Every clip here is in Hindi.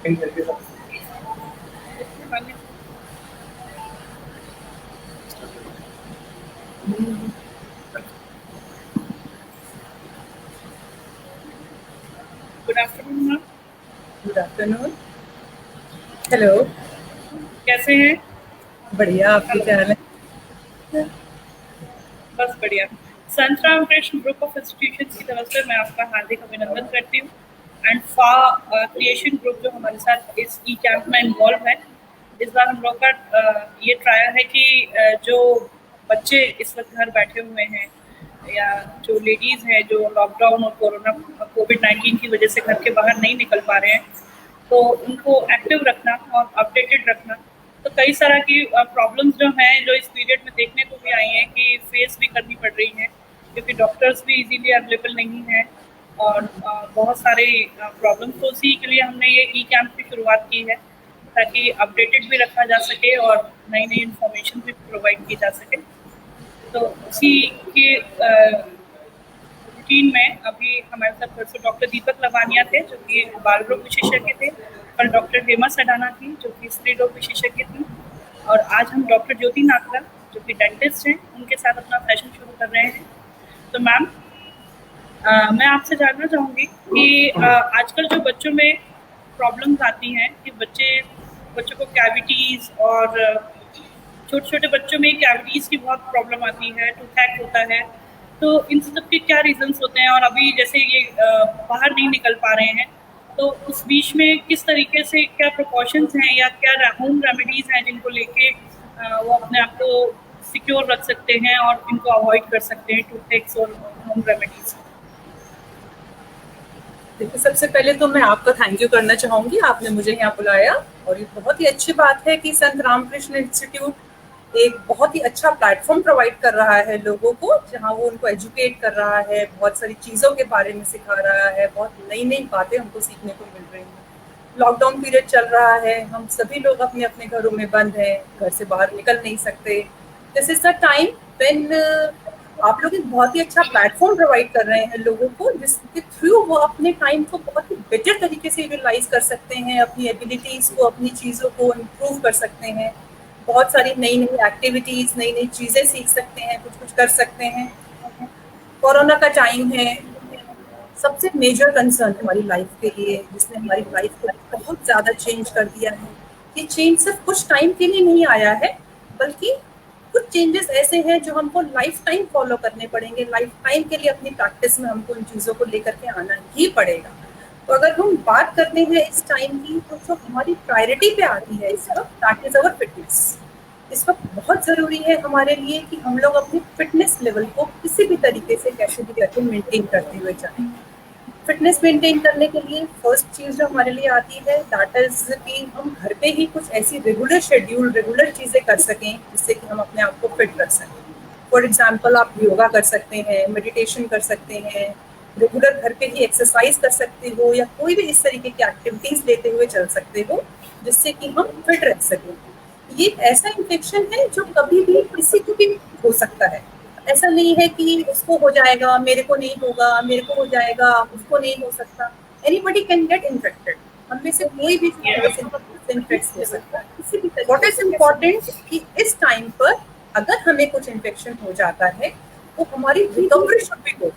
Good afternoon ma'am. Good afternoon. Hello. कैसे हैं? बढ़िया, आपकी क्या हाल है? बस बढ़िया। संत रामकृष्ण ग्रुप ऑफ इंस्टीट्यूशन की तरफ से मैं आपका हार्दिक अभिनंदन करती हूँ। एंड फा क्रिएशन ग्रुप जो हमारे साथ इस ई कैंप में इन्वॉल्व है, इस बार हम लोग का ये ट्रायल है कि जो बच्चे इस वक्त घर बैठे हुए हैं या जो लेडीज हैं जो लॉकडाउन और कोविड-19 की वजह से घर के बाहर नहीं निकल पा रहे हैं, तो उनको एक्टिव रखना और अपडेटेड रखना। तो कई तरह की प्रॉब्लम्स जो हैं जो इस पीरियड में देखने को भी आई हैं कि फेस भी करनी पड़ रही हैं, क्योंकि डॉक्टर्स भी इजीली अवेलेबल नहीं हैं और बहुत सारे प्रॉब्लम्स। तो उसी के लिए हमने ये ई कैंप की शुरुआत की है, ताकि अपडेटेड भी रखा जा सके और नई नई इन्फॉर्मेशन भी प्रोवाइड की जा सके। तो उसी के रूटीन में अभी हमारे साथ परसों डॉक्टर दीपक लवानिया थे जो कि बाल रोग विशेषज्ञ थे, और डॉक्टर हेमा सडाना थी जो कि स्त्री रोग विशेषज्ञ थी, और आज हम डॉक्टर ज्योति नाकरा जो कि डेंटिस्ट हैं उनके साथ अपना सेशन शुरू कर रहे हैं। तो मैम, मैं आपसे जानना चाहूँगी कि आजकल जो बच्चों में प्रॉब्लम्स आती हैं कि बच्चों को कैविटीज़ और छोटे छोटे बच्चों में कैविटीज़ की बहुत प्रॉब्लम आती है, टूथैक होता है, तो इन सब के क्या रीजंस होते हैं? और अभी जैसे ये बाहर नहीं निकल पा रहे हैं, तो उस बीच में किस तरीके से क्या प्रिकॉशंस हैं या क्या होम रेमेडीज हैं जिनको लेके वो अपने आप को सिक्योर रख सकते हैं और इनको अवॉइड कर सकते हैं, टूथैक्स और होम रेमेडीज? देखिए, सबसे पहले तो मैं आपका थैंक यू करना चाहूँगी, आपने मुझे यहाँ बुलाया, और ये बहुत ही अच्छी बात है कि संत रामकृष्ण इंस्टीट्यूट एक बहुत ही अच्छा प्लेटफॉर्म प्रोवाइड कर रहा है लोगों को, जहाँ वो उनको एजुकेट कर रहा है, बहुत सारी चीज़ों के बारे में सिखा रहा है, बहुत नई नई बातें हमको सीखने को मिल रही हैं। लॉकडाउन पीरियड चल रहा है, हम सभी लोग अपने अपने घरों में बंद हैं, घर से बाहर निकल नहीं सकते। This is the time when आप लोग एक बहुत ही अच्छा प्लेटफॉर्म प्रोवाइड कर रहे हैं लोगों को, जिसके थ्रू वो अपने टाइम को बहुत ही बेटर तरीके से यूटिलाइज कर सकते हैं, अपनी एबिलिटीज को, अपनी चीज़ों को इम्प्रूव कर सकते हैं, बहुत सारी नई नई एक्टिविटीज, नई नई चीज़ें सीख सकते हैं, कुछ कुछ कर सकते हैं। कोरोना का टाइम है, सबसे मेजर कंसर्न हमारी लाइफ के लिए, जिसने हमारी लाइफ को बहुत ज़्यादा चेंज कर दिया है। ये चेंज सिर्फ कुछ टाइम के लिए नहीं आया है, बल्कि कुछ चेंजेस ऐसे हैं जो हमको लाइफ टाइम फॉलो करने पड़ेंगे, लाइफ टाइम के लिए अपनी प्रैक्टिस में हमको इन चीज़ों को लेकर के आना ही पड़ेगा। तो अगर हम बात करते हैं इस टाइम की, तो जो हमारी प्रायोरिटी पे आती है इस वक्त, दैट इज अवर फिटनेस। इस वक्त बहुत ज़रूरी है हमारे लिए कि हम लोग अपनी फिटनेस लेवल को किसी भी तरीके से कैसे भी करके मेंटेन करते हुए जाएं। फिटनेस मेंटेन करने के लिए फर्स्ट चीज़ जो हमारे लिए आती है, दैट इज कि हम घर पे ही कुछ ऐसी रेगुलर शेड्यूल, रेगुलर चीज़ें कर सकें जिससे कि हम अपने आप को फिट रख सकें। फॉर एग्जाम्पल, आप योगा कर सकते हैं, मेडिटेशन कर सकते हैं, रेगुलर घर पे ही एक्सरसाइज कर सकते हो, या कोई भी इस तरीके की एक्टिविटीज़ लेते हुए चल सकते हो जिससे कि हम फिट रह सकें। ये ऐसा इन्फेक्शन है जो कभी भी किसी को भी हो सकता है। ऐसा नहीं है कि उसको हो जाएगा, मेरे को नहीं होगा, मेरे को हो जाएगा, उसको नहीं हो सकता। एनीबडी कैन गेट इन्फेक्टेड, हम में से कोई भी इन्फेक्ट हो सकता है। व्हाट इज इम्पोर्टेंट कि इस टाइम पर अगर हमें कुछ इन्फेक्शन हो जाता है तो हमारी recovery should be good.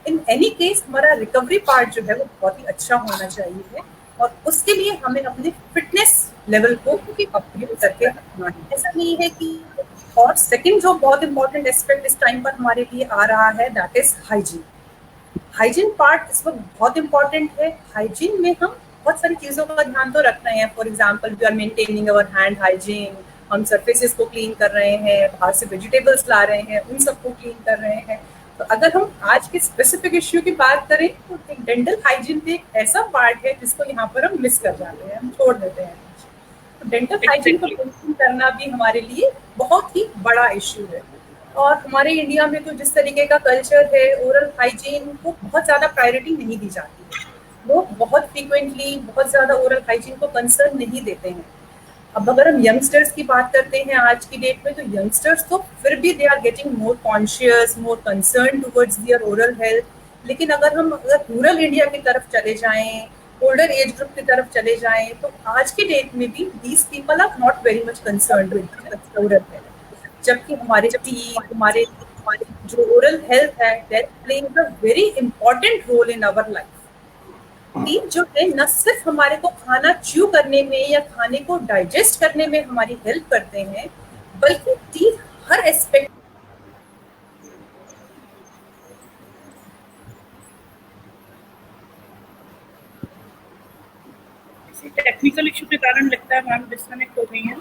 In any case हमारा रिकवरी पार्ट जो है वो बहुत ही अच्छा होना चाहिए, और उसके लिए हमें अपने फिटनेस लेवल को अपग्रेड करके रखना है। ऐसा नहीं है कि, और सेकंड जो बहुत इंपॉर्टेंट एस्पेक्ट इस टाइम पर हमारे लिए आ रहा है, that is hygiene. Hygiene part इस वक्त बहुत इंपॉर्टेंट है। हाइजीन में हम बहुत सारी चीज़ों का ध्यान तो रख रहे हैं। For example, we are maintaining our hand hygiene, हम सरफेसेस को क्लीन कर रहे हैं, बाहर से वेजिटेबल्स ला रहे हैं, उन सबको क्लीन कर रहे हैं। तो अगर हम आज के स्पेसिफिक इश्यू की बात करें तो डेंटल हाइजीन भी एक ऐसा पार्ट है जिसको यहाँ पर हम मिस कर जाते हैं, हम छोड़ देते हैं। तो डेंटल हाइजीन को मेंटेन करना भी हमारे लिए बहुत ही बड़ा इश्यू है। और हमारे इंडिया में तो जिस तरीके का कल्चर है, ओरल हाइजीन को बहुत ज़्यादा प्रायोरिटी नहीं दी जाती है। लोग बहुत फ्रीक्वेंटली बहुत ज़्यादा ओरल हाइजीन को कंसर्न नहीं देते हैं। अब अगर हम यंगस्टर्स की बात करते हैं आज की डेट में, तो यंगस्टर्स तो फिर भी they are getting more conscious, more concern towards their oral health. लेकिन अगर रूरल इंडिया की तरफ चले जाएं, ओल्डर एज ग्रुप की तरफ चले जाएं तो आज के डेट में भी these people are not very much concerned with oral health, जबकि हमारे टीथ, हमारे जो ओरल हेल्थ है that playing a very important role in our life. Teeth जो है न सिर्फ हमारे को खाना च्यू करने में या खाने को डाइजेस्ट करने में हमारी हेल्प करते हैं, बल्कि टीथ हर एस्पेक्ट किसी टेक्निकल इशू के कारण लगता है मैम डिस्कनेक्ट हो गई हैं।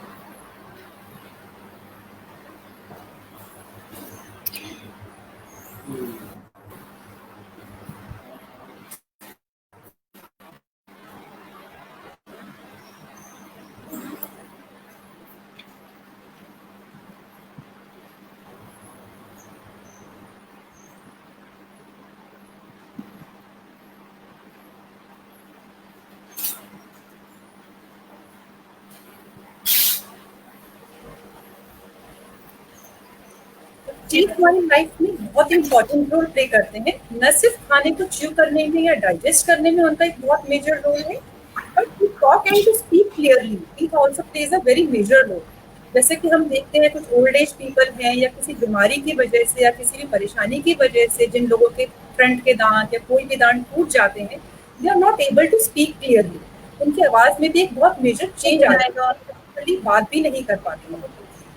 टीथ हमारी लाइफ में बहुत इंपॉर्टेंट रोल प्ले करते हैं, न सिर्फ खाने को च्यू करने में या डाइजेस्ट करने में उनका एक बहुत मेजर रोल है, but to talk and to speak clearly teeth also plays a very major role. जैसे कि हम देखते हैं कुछ ओल्ड एज पीपल हैं या किसी बीमारी की वजह से या किसी भी परेशानी की वजह से जिन लोगों के फ्रंट के दांत या कोई भी दांत टूट जाते हैं, they are not able to speak clearly. उनकी आवाज में भी एक बहुत मेजर चेंज आ जाएगा और बात भी नहीं कर पाते हैं।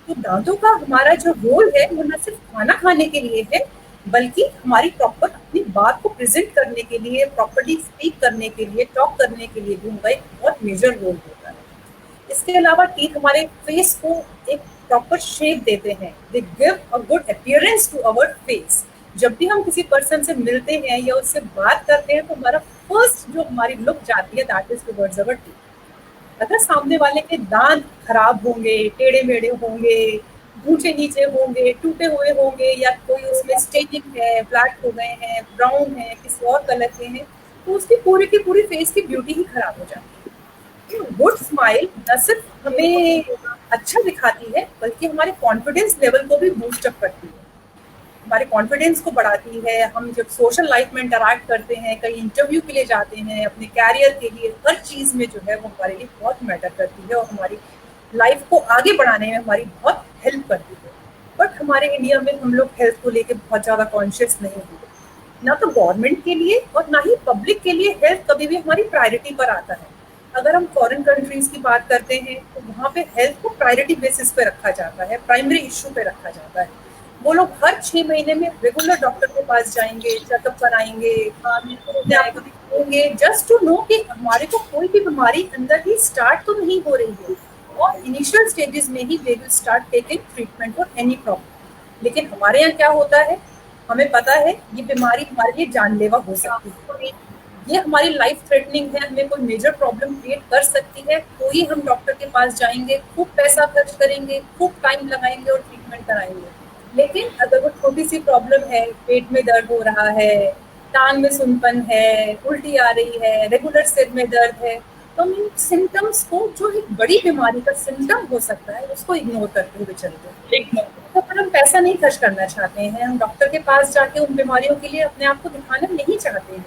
तो दांतों का हमारा जो रोल है वो न सिर्फ खाना खाने के लिए है, बल्कि हमारी प्रॉपर अपनी बात को प्रेजेंट करने के लिए, प्रॉपर्ली स्पीक करने के लिए, टॉक करने के लिए भी उनका एक बहुत मेजर रोल होता है। इसके अलावा टीथ हमारे फेस को एक प्रॉपर शेप देते हैं, they give a good appearance to our face. जब भी हम किसी पर्सन से मिलते हैं या उससे बात करते हैं तो हमारा फर्स्ट जो हमारी लुक जाती है that is towards our teeth. अगर सामने वाले के दांत खराब होंगे, टेढ़े मेढ़े होंगे, ऊंचे नीचे होंगे, टूटे हुए होंगे या कोई उसमें स्टेजिंग है, ब्लैक हो गए हैं, ब्राउन है, किसी और कलर के हैं, तो उसकी पूरी की पूरी फेस की ब्यूटी ही खराब हो जाती है। गुड स्माइल न सिर्फ हमें अच्छा दिखाती है, बल्कि हमारे कॉन्फिडेंस लेवल को भी बूस्ट अप करती है, हमारे कॉन्फिडेंस को बढ़ाती है। हम जब सोशल लाइफ में इंटरैक्ट करते हैं, कहीं इंटरव्यू के लिए जाते हैं, अपने कैरियर के लिए, हर चीज़ में जो है वो हमारे लिए बहुत मैटर करती है और हमारी लाइफ को आगे बढ़ाने में हमारी बहुत हेल्प करती है। बट हमारे इंडिया में हम लोग हेल्थ को लेके बहुत ज़्यादा कॉन्शियस नहीं हुए, ना तो गवर्नमेंट के लिए और ना ही पब्लिक के लिए हेल्थ कभी भी हमारी प्रायोरिटी पर आता है। अगर हम फॉरेन कंट्रीज की बात करते हैं तो वहाँ पे हेल्थ को प्रायोरिटी बेसिस पे रखा जाता है, प्राइमरी इशू पे रखा जाता है। वो लोग हर 6 महीने में रेगुलर डॉक्टर के पास जाएंगे, चेकअप कराएंगे, दिखाएंगे, जस्ट टू नो कि हमारे को कोई भी बीमारी अंदर ही स्टार्ट तो नहीं हो रही है, और इनिशियल स्टेजेस में ही they will start taking treatment for any problem. लेकिन हमारे यहाँ क्या होता है, हमें पता है ये बीमारी हमारे लिए जानलेवा हो सकती है, ये हमारी लाइफ थ्रेटनिंग है, हमें कोई मेजर प्रॉब्लम क्रिएट कर सकती है, तो ही हम डॉक्टर के पास जाएंगे, खूब पैसा खर्च करेंगे, खूब टाइम लगाएंगे और ट्रीटमेंट कराएंगे। लेकिन अगर वो छोटी सी प्रॉब्लम है, पेट में दर्द हो रहा है, टांग में सुनपन है, उल्टी आ रही है, रेगुलर सिर में दर्द है, तो हम इन सिम्टम्स को, जो एक बड़ी बीमारी का सिम्टम हो सकता है, उसको इग्नोर करते हुए चलते हैं। तो अगर हम पैसा नहीं खर्च करना चाहते हैं, हम डॉक्टर के पास जाके उन बीमारियों के लिए अपने आप को दिखाना नहीं चाहते हैं,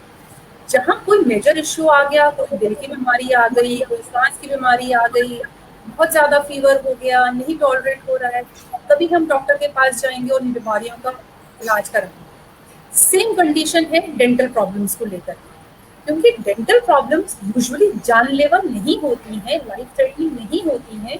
जहाँ कोई मेजर इश्यू आ गया, कोई दिल की बीमारी आ गई, कोई सांस की बीमारी आ गई, बहुत ज्यादा फीवर हो गया, नहीं टॉलरेट हो रहा है, तभी हम डॉक्टर के पास जाएंगे और इन बीमारियों का इलाज कराएंगे। सेम कंडीशन है डेंटल प्रॉब्लम्स को लेकर, क्योंकि डेंटल प्रॉब्लम्स यूजुअली जानलेवा नहीं होती हैं, लाइफ थ्रेटनिंग नहीं होती हैं,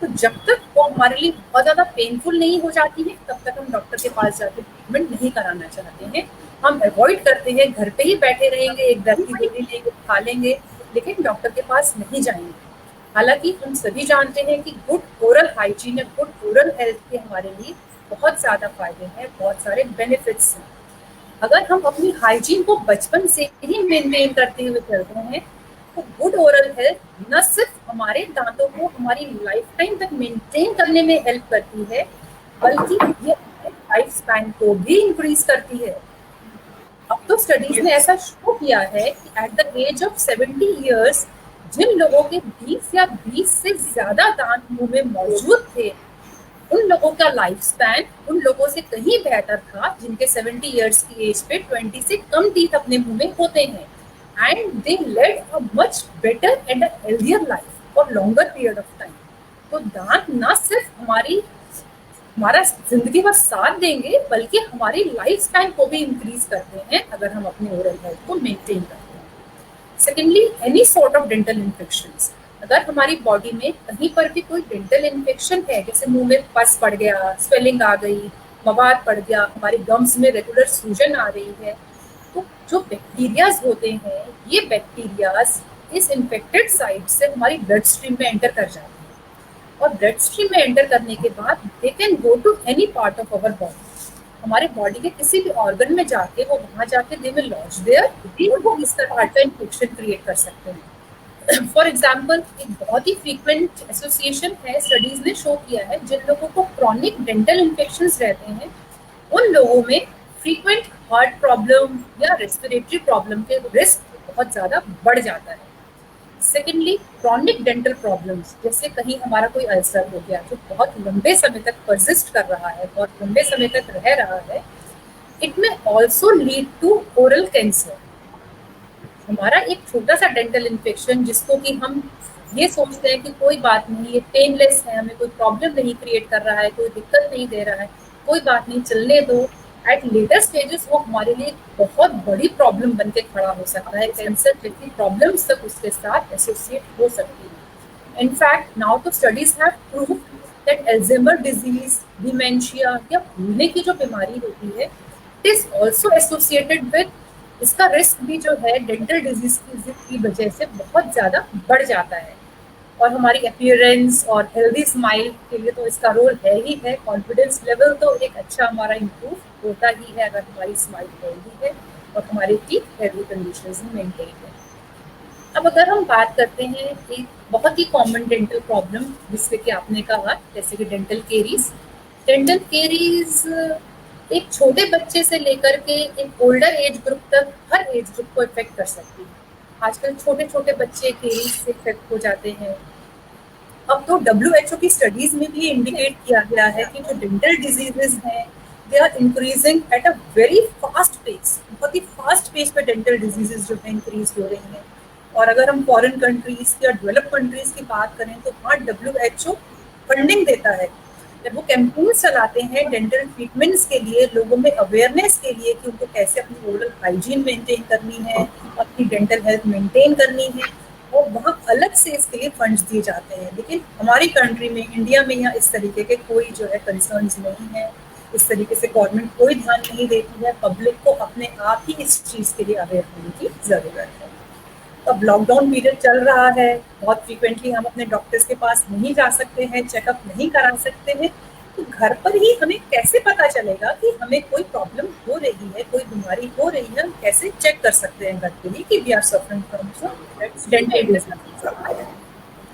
तो जब तक वो हमारे लिए बहुत ज़्यादा पेनफुल नहीं हो जाती है, तब तक हम डॉक्टर के पास जाकर ट्रीटमेंट नहीं कराना चाहते हैं। हम अवॉइड करते हैं, घर पे ही बैठे रहेंगे, एक दर्द की गोली लेंगे, खा लेंगे, लेकिन डॉक्टर के पास नहीं जाएंगे। हालांकि हम सभी जानते हैं कि गुड ओरल हाइजीन या गुड ओरल हेल्थ के हमारे लिए बहुत ज़्यादा फायदे हैं, बहुत सारे बेनिफिट्स हैं। अगर हम अपनी हाइजीन को बचपन से ही मेंटेन करते हुए चलते हैं, तो गुड ओरल हेल्थ न सिर्फ हमारे दांतों को हमारी लाइफ टाइम तक मेंटेन करने में हेल्प करती है, बल्कि ये लाइफ स्पैन को भी इंक्रीज करती है। अब तो स्टडीज ने ऐसा शो किया है कि at the age of 70 years जिन लोगों के 20 या 20 से ज्यादा दांत मुंह में मौजूद थे, उन लोगों का लाइफ स्पैन उन लोगों से कहीं बेहतर था जिनके 70 इयर्स की एज पे 20 से कम टीथ अपने मुंह में होते हैं। and they led a much better and a healthier life for longer period of time. तो दांत ना सिर्फ हमारा जिंदगी भर साथ देंगे, बल्कि हमारी लाइफ स्पैन को भी इंक्रीज करते हैं अगर हम अपने ओरल हेल्थ को मेंटेन करते हैं। Secondly, any sort of dental infections, अगर हमारी बॉडी में कहीं पर भी कोई डेंटल इन्फेक्शन है, जैसे मुंह में पस पड़ गया, स्वेलिंग आ गई, मवाद पड़ गया, हमारे गम्स में रेगुलर सूजन आ रही है, तो जो बैक्टीरियाज होते हैं, ये बैक्टीरियाज इस इन्फेक्टेड साइट से हमारी ब्लड स्ट्रीम में एंटर कर जाते हैं, और ब्लड स्ट्रीम में एंटर करने के बाद they can go to any part of our body, हमारे बॉडी के किसी भी ऑर्गन में जाके वो वहां जाके दे विल लॉज देयर और वो इस तरह का इन्फेक्शन क्रिएट कर सकते हैं। फॉर एग्जाम्पल, एक बहुत ही फ्रीक्वेंट एसोसिएशन है, स्टडीज ने शो किया है, जिन लोगों को क्रॉनिक डेंटल इन्फेक्शन रहते हैं, उन लोगों में फ्रीक्वेंट हार्ट प्रॉब्लम या रेस्पिरेटरी प्रॉब्लम के रिस्क बहुत ज्यादा बढ़ जाता है। सेकेंडली, क्रॉनिक डेंटल प्रॉब्लम्स, जैसे कहीं हमारा कोई अल्सर हो गया जो बहुत लंबे समय तक परसिस्ट कर रहा है, बहुत लंबे समय तक रह रहा है, it may also lead to oral cancer. हमारा एक छोटा सा डेंटल इन्फेक्शन जिसको कि हम ये सोचते हैं कि कोई बात नहीं, ये पेनलेस है, हमें कोई प्रॉब्लम नहीं क्रिएट कर रहा है, कोई दिक्कत नहीं दे रहा है, कोई बात नहीं, चलने दो, एट लेटर स्टेजेस वो हमारे लिए बहुत बड़ी प्रॉब्लम बन के खड़ा हो सकता है। कैंसर जैसी प्रॉब्लम्स तक उसके साथ एसोसिएट हो सकती है। इनफैक्ट नाउ तो studies have proved that Alzheimer disease, dementia या भूलने की जो बीमारी होती है, it is also associated with, इसका रिस्क भी जो है डेंटल डिजीज की वजह से बहुत ज्यादा बढ़ जाता है। और हमारी अपीयरेंस और हेल्दी स्माइल के लिए तो इसका रोल है ही है। कॉन्फिडेंस लेवल तो एक अच्छा हमारा इम्प्रूव होता ही है अगर हमारी स्माइल हेल्दी है और हमारी टीथ हेल्दी कंडीशंस में मेंटेन है। अब अगर हम बात करते हैं एक बहुत ही कॉमन डेंटल प्रॉब्लम जिससे कि आपने कहा, जैसे कि डेंटल केरीज। डेंटल केरीज एक छोटे बच्चे से लेकर के एक ओल्डर एज ग्रुप तक हर एज ग्रुप को इफेक्ट कर सकती है। आजकल छोटे छोटे बच्चे केरीज से इफेक्ट हो जाते हैं। अब तो WHO की स्टडीज में भी इंडिकेट किया गया है कि जो डेंटल डिजीजेस हैं, they are increasing at a very fast pace, बहुत ही फास्ट पेस पे डेंटल डिजीजेस जो है इंक्रीज हो रही हैं। और अगर हम फॉरेन कंट्रीज या डेवलप कंट्रीज की बात करें तो वहाँ WHO फंडिंग देता है, जब वो कैंपेन्स चलाते हैं डेंटल ट्रीटमेंट्स के लिए, लोगों में अवेयरनेस के लिए कि उनको कैसे अपनी ओरल हाइजीन मेंटेन करनी है, अपनी डेंटल हेल्थ मेंटेन करनी है, और वहाँ अलग से इसके लिए फंड्स दिए जाते हैं। लेकिन हमारी कंट्री में, इंडिया में, यहाँ इस तरीके के कोई जो है कंसर्न्स नहीं है, इस तरीके से गवर्नमेंट कोई ध्यान नहीं देती है। पब्लिक को अपने आप ही इस चीज़ के लिए अवेयर होने की ज़रूरत है। अब लॉकडाउन पीरियड चल रहा है, बहुत फ्रीक्वेंटली हम अपने डॉक्टर्स के पास नहीं जा सकते हैं, चेकअप नहीं करा सकते हैं, तो घर पर ही हमें कैसे पता चलेगा कि हमें कोई प्रॉब्लम हो रही है, कोई बीमारी हो रही है, हम कैसे चेक कर सकते हैं घर पे ही कि we are suffering from dental disease.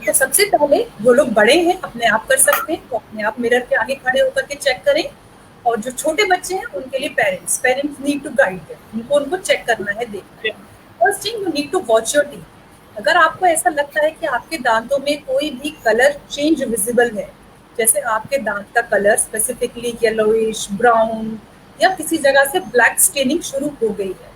तो सबसे पहले जो लोग बड़े हैं अपने आप कर सकते हैं, वो अपने आप मिरर के आगे खड़े होकर के चेक करें, और जो छोटे बच्चे हैं उनके लिए parents need to guide them, उनको चेक करना है, देखना है। First thing, you need to watch your teeth. अगर आपको ऐसा लगता है कि आपके दांतों में कोई भी कलर चेंज विजिबल है, जैसे आपके दांत का कलर स्पेसिफिकली येलोइश, ब्राउन या किसी जगह से ब्लैक स्टेनिंग शुरू हो गई है,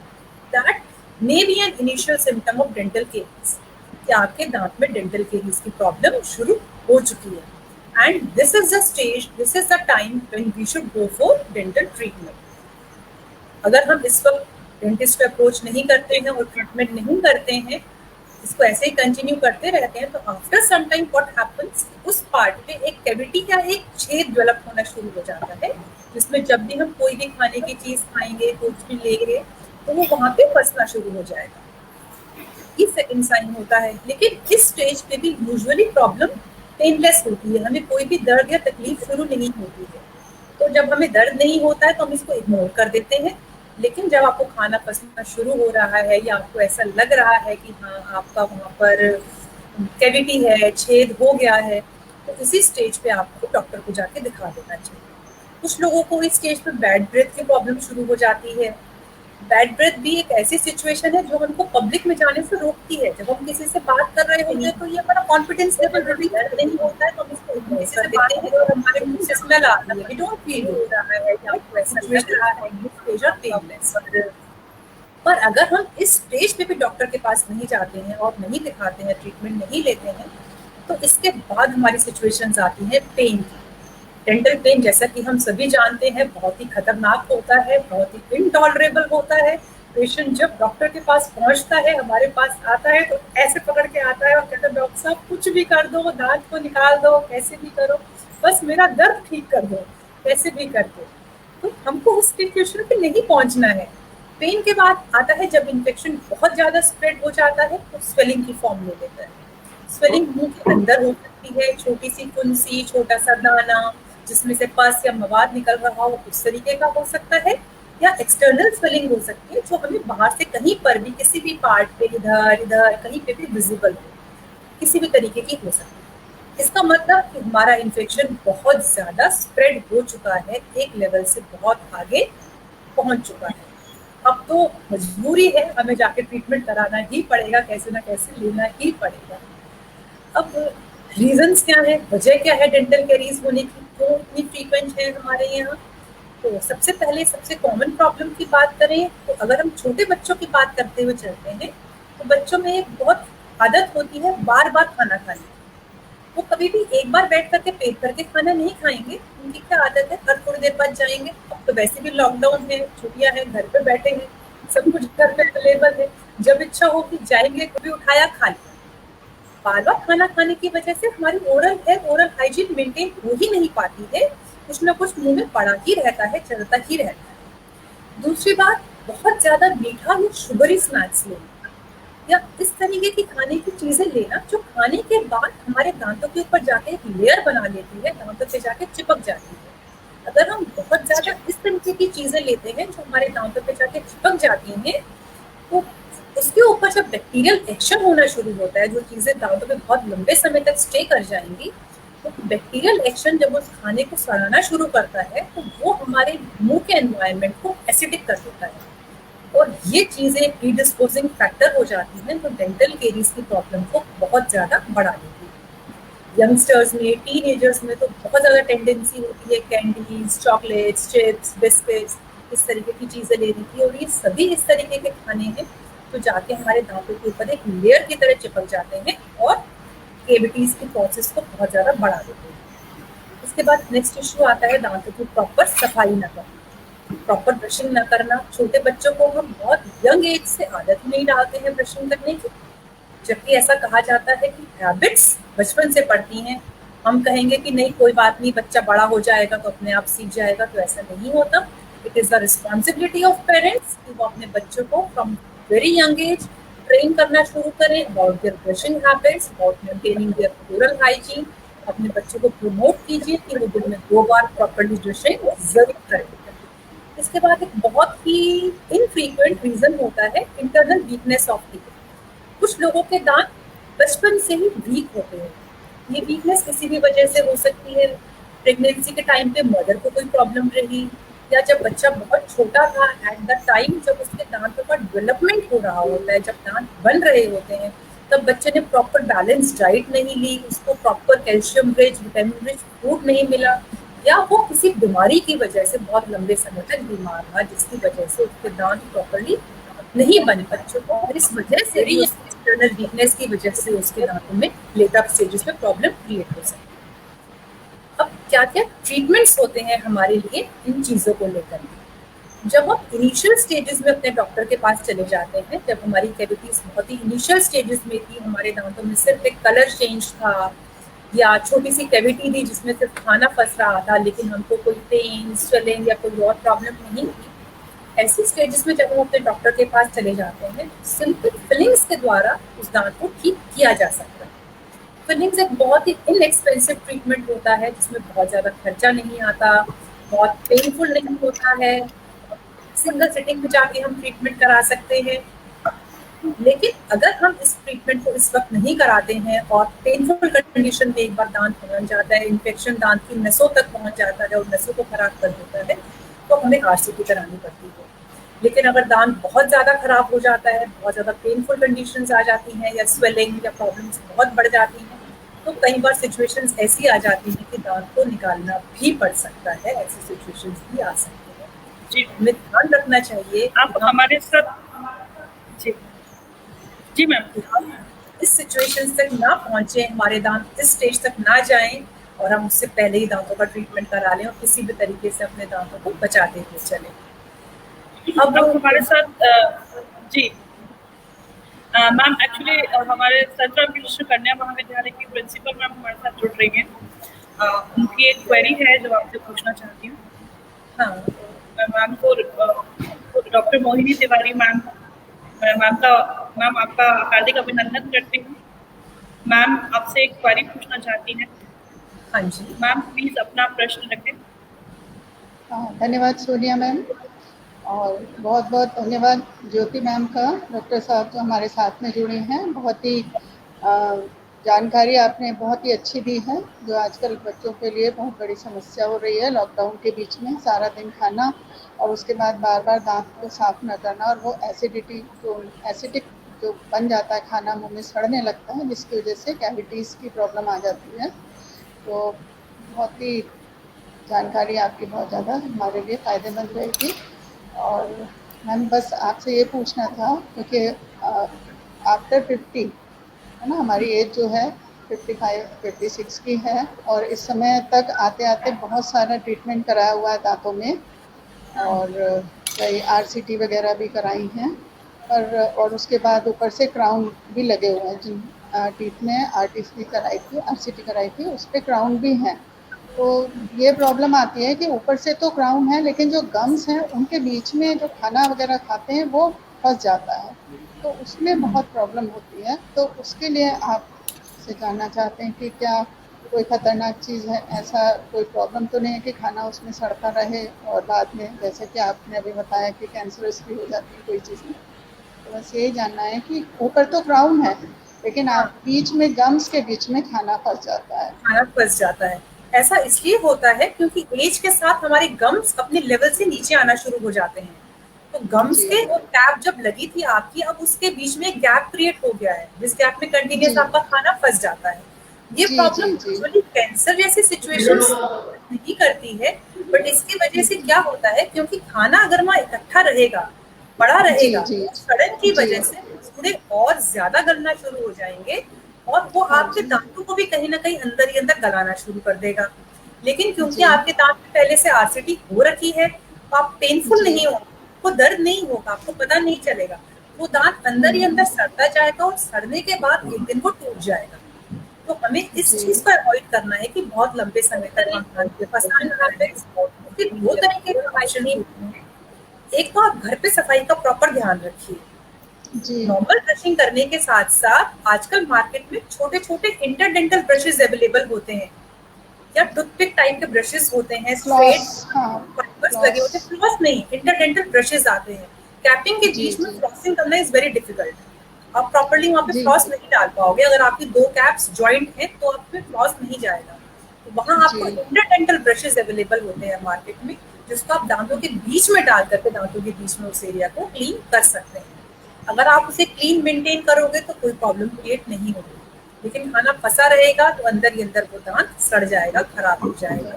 that may be an initial symptom of dental caries, कि आपके दांत में डेंटल केरीज की प्रॉब्लम शुरू हो चुकी है। And this is the stage, this is the time when we should go for dental treatment. अगर हम इस वक्त डेंटिस्ट पे अप्रोच नहीं करते हैं और ट्रीटमेंट नहीं करते हैं, इसको ऐसे ही कंटिन्यू करते रहते हैं, तो after some time what happens, उस पार्ट पे एक कैविटी या एक छेद डेवलप होना शुरू हो जाता है, जिसमें जब भी हम कोई भी खाने की चीज खाएंगे, कुछ भी लेंगे, तो वो वहां पे फंसना शुरू हो जाएगा। ये सेकंड साइन होता है। लेकिन इस स्टेज पे भी यूजुअली प्रॉब्लम पेनलेस होती है, हमें कोई भी दर्द या तकलीफ शुरू नहीं होती है। तो जब हमें दर्द नहीं होता है तो हम इसको इग्नोर कर देते हैं। लेकिन जब आपको खाना पसंद शुरू हो रहा है या आपको ऐसा लग रहा है कि हाँ आपका वहाँ पर कैविटी है, छेद हो गया है, तो इसी स्टेज पे आपको डॉक्टर को जाके दिखा देना चाहिए। कुछ लोगों को इस स्टेज पे बैड ब्रेथ की प्रॉब्लम शुरू हो जाती है। बैड ब्रेथ भी एक ऐसी सिचुएशन है जो हमको पब्लिक में जाने से रोकती है। जब हम किसी से बात कर रहे होते हैं तो ये हमारा कॉन्फिडेंस लेवल भी नहीं होता है, तो हम इसको किसी से बात करें और हमारे मुंह से स्मेल आती है, वी डोंट फील हो रहा है कि आपको ऐसा लग रहा है, ये स्टेज ऑफ पेनलेस। पर अगर हम इस स्टेज पे भी डॉक्टर के पास नहीं जाते हैं और नहीं दिखाते हैं, ट्रीटमेंट नहीं लेते हैं, तो इसके बाद हमारी सिचुएशंस आती हैं पेन की। डेंटल पेन, जैसा कि हम सभी जानते हैं, बहुत ही खतरनाक होता है, बहुत ही इनटॉलरेबल होता है। पेशेंट जब डॉक्टर के पास पहुंचता है, हमारे पास आता है, तो ऐसे पकड़ के आता है और कहता है डॉक्टर साहब कुछ भी कर दो, दांत को निकाल दो, कैसे भी करो, बस मेरा दर्द ठीक कर दो, कैसे भी करके। तो हमको उस सिचुएशन पे नहीं पहुंचना है। पेन के बाद आता है जब इन्फेक्शन बहुत ज्यादा स्प्रेड हो जाता है तो स्वेलिंग की फॉर्म ले लेता है। स्वेलिंग मुंह के अंदर हो सकती है, छोटी सी फुंसी, छोटा सा दाना जिसमें से पस या मवाद निकल रहा हो, उस तरीके का हो सकता है, या एक्सटर्नल स्वेलिंग हो सकती है जो हमें बाहर से कहीं पर भी, किसी भी पार्ट पे, इधर इधर कहीं पे भी विजिबल हो, किसी भी तरीके की हो सकती है। इसका मतलब कि हमारा इन्फेक्शन बहुत ज्यादा स्प्रेड हो चुका है, एक लेवल से बहुत आगे पहुंच चुका है। अब तो मजबूरी है, हमें जाके ट्रीटमेंट कराना ही पड़ेगा, कैसे ना कैसे लेना ही पड़ेगा। अब रीजंस क्या है, वजह क्या है डेंटल कैरीज होने की, क्यों इतनी फ्रीक्वेंट है हमारे यहाँ? तो सबसे पहले सबसे कॉमन प्रॉब्लम की बात करें तो अगर हम छोटे बच्चों की बात करते हुए चलते हैं, तो बच्चों में एक बहुत आदत होती है बार बार खाना खाने की। वो कभी भी एक बार बैठ करके पेट भर के खाना नहीं खाएंगे। उनकी क्या आदत है, हर थोड़ी देर बाद जाएंगे, अब तो वैसे भी लॉकडाउन है, छुट्टियां हैं, घर पे बैठे हैं, सब कुछ घर पे अवेलेबल है, जब इच्छा हो कि जाएंगे, कभी उठाया खा लिया। बार बार खाना खाने की वजह से हमारी oral health, oral hygiene maintain हो ही नहीं पाती है, कुछ ना कुछ मुंह में पड़ा ही रहता है, चलता ही रहता है। दूसरी बात, बहुत ज्यादा मीठा या शुगरी स्नैक्स लेना या इस तरीके की खाने की चीजें लेना जो खाने के बाद हमारे दांतों के ऊपर जाके एक लेयर बना लेती है, दांतों पे जाके चिपक जाती है। अगर हम बहुत ज्यादा इस तरीके की चीजें लेते हैं जो हमारे दांतों पे जाके चिपक जाती हैं, तो उसके ऊपर जब बैक्टीरियल एक्शन होना शुरू होता है, जो चीजें दांतों पे बहुत लंबे समय तक स्टे कर जाएंगी, तो बैक्टीरियल एक्शन जब उस खाने को सड़ाना शुरू करता है, तो वो हमारे मुंह के एनवायरनमेंट को एसिडिक कर देता है, और ये चीजें प्रीडिस्पोजिंग फैक्टर हो जाती हैं, तो डेंटल केरीज की प्रॉब्लम को बहुत ज्यादा बढ़ा देती है। यंगस्टर्स में, टीनेजर्स में तो बहुत ज्यादा टेंडेंसी होती है कैंडीज, चॉकलेट्स, चिप्स, बिस्किट्स, इस तरीके की चीजें लेने की, और ये सभी इस तरीके के खाने हैं तो जाके हमारे दांतों के ऊपर एक लेयर की तरह चिपक जाते हैं और केविटीज की प्रोसेस को बहुत ज्यादा बढ़ा देते हैं। इसके बाद नेक्स्ट इश्यू आता है दांतों की प्रॉपर सफाई न करना, प्रॉपर ब्रशिंग न करना। छोटे बच्चों को हम बहुत यंग एज से आदत नहीं डालते हैं ब्रशिंग करने की, जबकि ऐसा कहा जाता है कि हैबिट्स बचपन से पड़ती हैं। हम कहेंगे कि नहीं कोई बात नहीं, बच्चा बड़ा हो जाएगा तो अपने आप सीख जाएगा, तो ऐसा नहीं होता। It is the responsibility of parents कि वो अपने बच्चों को from very young age train करना शुरू करें about their brushing habits, about maintaining their oral hygiene. अपने बच्चों को प्रमोट कीजिए कि वो दिन में 2 बार प्रॉपर्ली ब्रशिंग जरूर करें। इसके बाद एक बहुत ही इनफ्रीक्वेंट रीजन होता है इंटरनल वीकनेस ऑफ टीथ। कुछ लोगों के दांत बचपन से ही वीक होते हैं। ये वीकनेस किसी भी वजह से हो सकती है, प्रेगनेंसी के टाइम पे मदर को कोई प्रॉब्लम रही, या जब बच्चा बहुत छोटा था एट द टाइम जब उसके दांतों का डेवलपमेंट हो रहा होता है, जब दांत बन रहे होते हैं, तब बच्चे ने प्रॉपर बैलेंस डाइट नहीं ली, उसको proper calcium rich, vitamin rich food नहीं मिला, या वो किसी बीमारी की वजह से बहुत लंबे समय तक बीमार रहा, जिसकी वजह से उसके दांत प्रॉपरली नहीं बने बच्चों को, और इस वजह से भी एक्सटर्नल वीकनेस की वजह से उसके दांतों में लेटर स्टेजेस में प्रॉब्लम क्रिएट हो सकती है। अब क्या क्या ट्रीटमेंट्स होते हैं हमारे लिए इन चीज़ों को लेकर? जब हम इनिशियल स्टेजेस में अपने डॉक्टर के पास चले जाते हैं, जब हमारी कैविटीज बहुत ही इनिशियल स्टेजेस में थी, हमारे दांतों में सिर्फ एक कलर चेंज था या छोटी सी कैविटी थी जिसमें सिर्फ खाना फंस रहा था, लेकिन हमको कोई पेन, स्वेलिंग या कोई और प्रॉब्लम नहीं थी, ऐसी स्टेजेस में जब हम अपने डॉक्टर के पास चले जाते हैं, सिंपल फिलिंग्स के द्वारा उस दांत को ठीक किया जा सकता है। फिलिंग्स एक बहुत ही इनएक्सपेंसिव ट्रीटमेंट होता है जिसमें बहुत ज़्यादा खर्चा नहीं आता, बहुत पेनफुल नहीं होता है, सिंगल सिटिंग में जाके हम ट्रीटमेंट करा सकते हैं। लेकिन अगर हम इस ट्रीटमेंट को इस वक्त नहीं कराते हैं और पेनफुल कंडीशन में एक बार दांत पहुंच जाता है, इन्फेक्शन दांत की नसों तक पहुंच जाता है और नसों को खराब कर देता है, तो हमें आरसीटी करानी पड़ती है। लेकिन अगर दांत बहुत ज़्यादा खराब हो जाता है, बहुत ज़्यादा पेनफुल कंडीशंस आ जाती हैं या स्वेलिंग या प्रॉब्लम्स बहुत बढ़ जाती हैं, तो कई बार सिचुएशंस ऐसी आ जाती हैं कि दांत को निकालना भी पड़ सकता है, ऐसी सिचुएशंस भी आ सकती हैं। जी हमें ध्यान रखना चाहिए। आप हमारे साथ जी जी मैम। हम इस सिचुएशन तक ना पहुंचे, हमारे दांत इस स्टेज तक ना जाएं और हम उससे पहले ही दांतों का ट्रीटमेंट करा लें और किसी भी तरीके से अपने दांतों को बचाते हुए चलें। अब हमारे साथ जी मैम एक्चुअली हमारे संत कृष्ण कन्या महाविद्यालय की प्रिंसिपल मैम हमारे साथ जुड़ रही हैं। उनकी एक क्वेरी है जो आपसे पूछना चाहती हूँ। हाँ, मैं मैम को डॉक्टर मोहिनी तिवारी मैम, मैं मैम आपका हार्दिक अभिनंदन करती हूँ। मैम आपसे एक क्वेरी पूछना चाहती हैं। हाँ जी। मैम प्लीज अपना प्रश्न रखें। हाँ, धन्यवाद सोनिया मैम, और बहुत बहुत धन्यवाद ज्योति मैम का, डॉक्टर साहब जो हमारे साथ में जुड़े हैं। बहुत ही जानकारी आपने बहुत ही अच्छी दी है, जो आजकल बच्चों के लिए बहुत बड़ी समस्या हो रही है। लॉकडाउन के बीच में सारा दिन खाना और उसके बाद बार बार दांत को साफ न करना, और वो एसिडिक जो बन जाता है, खाना मुंह में सड़ने लगता है, जिसकी वजह से कैविटीज़ की प्रॉब्लम आ जाती है। तो बहुत ही जानकारी आपकी बहुत ज़्यादा हमारे लिए फ़ायदेमंद रहेगी। और मैम बस आपसे ये पूछना था, क्योंकि आफ्टर 50 है ना, हमारी एज जो है 55-56 की है, और इस समय तक आते आते बहुत सारा ट्रीटमेंट कराया हुआ है दांतों में, और कई आरसीटी वगैरह भी कराई हैं, और उसके बाद ऊपर से क्राउन भी लगे हुए हैं। जिन टीथ में आरटीसी कराई थी, आरसीटी कराई थी, उस पर क्राउन भी हैं। तो ये प्रॉब्लम आती है कि ऊपर से तो क्राउन है, लेकिन जो गम्स हैं उनके बीच में जो खाना वगैरह खाते हैं वो फंस जाता है, तो उसमें बहुत प्रॉब्लम होती है। तो उसके लिए आपसे जानना चाहते हैं कि क्या कोई ख़तरनाक चीज़ है, ऐसा कोई प्रॉब्लम तो नहीं है कि खाना उसमें सड़ता रहे और बाद में, जैसे कि आपने अभी बताया कि कैंसरस भी हो जाती है कोई चीज़ में। तो बस यही जानना है कि ऊपर तो क्राउन है, लेकिन हाँ, आप बीच में गम्स के बीच में खाना फंस जाता है। खाना फंस जाता है। ऐसा इसलिए होता है क्योंकि एज के साथ हमारे गम्स अपने लेवल से नीचे आना शुरू हो जाते हैं। तो गम्स जी के वो टैब जब लगी थी आपकी, अब उसके बीच में गैप क्रिएट हो गया है, जिस गैप में कंटिन्यूस जी आपका खाना फंस जाता है। ये जी प्रॉब्लम जी जी यूजुअली कैंसर जैसी सिचुएशंस नहीं करती है, बट इसकी वजह से क्या होता है, क्योंकि खाना अगर वहाँ इकट्ठा रहेगा, पड़ा जी रहेगा, जी तो सड़न की जी वजह से कीड़े और ज्यादा गलना शुरू हो जाएंगे और वो हाँ आपके जी दांतों को भी कहीं ना कहीं अंदर ही अंदर गलाना शुरू कर देगा। लेकिन क्योंकि जी आपके दांत में पहले से आरसीटी हो रखी है, तो आप पेनफुल जी नहीं हो, आपको दर्द नहीं होगा, आपको पता नहीं चलेगा। वो दांत अंदर ही अंदर सड़ता जाएगा और सड़ने के बाद एक दिन वो टूट जाएगा। तो हमें इस जी चीज को अवॉइड करना है कि बहुत लंबे समय तक हम दांत के फंसा ना रहे। फिर दो तरीके के प्रिकॉशन होते हैं। एक तो आप घर पे सफाई का प्रॉपर ध्यान रखिए। जी नॉर्मल ब्रशिंग करने के साथ साथ आजकल मार्केट में छोटे छोटे इंटरडेंटल ब्रशेस अवेलेबल होते हैं, या टूथपिक टाइप के ब्रशेस होते हैं, फ्लॉस, स्ट्रेट हाँ फाइबर्स लगे फ्लॉस, होते हैं, फ्लॉस नहीं, इंटरडेंटल ब्रशेस आते हैं। कैपिंग के जी बीच में जी फ्लॉसिंग करना इज वेरी डिफिकल्ट। आप प्रॉपर्ली वहां पे जी फ्लॉस नहीं डाल पाओगे, अगर आपकी दो कैप्स जॉइंट है तो आप पे फ्लॉस नहीं जाएगा। तो वहां आपको जी इंटरडेंटल ब्रशेस अवेलेबल होते हैं मार्केट में, जिसको आप दांतों के बीच में डाल करके दांतों के बीच में उस एरिया को क्लीन कर सकते हैं। अगर आप उसे क्लीन मेंटेन करोगे तो कोई प्रॉब्लम क्रिएट नहीं होगी। लेकिन खाना फंसा रहेगा तो अंदर ही अंदर वो दांत सड़ जाएगा, खराब हो जाएगा।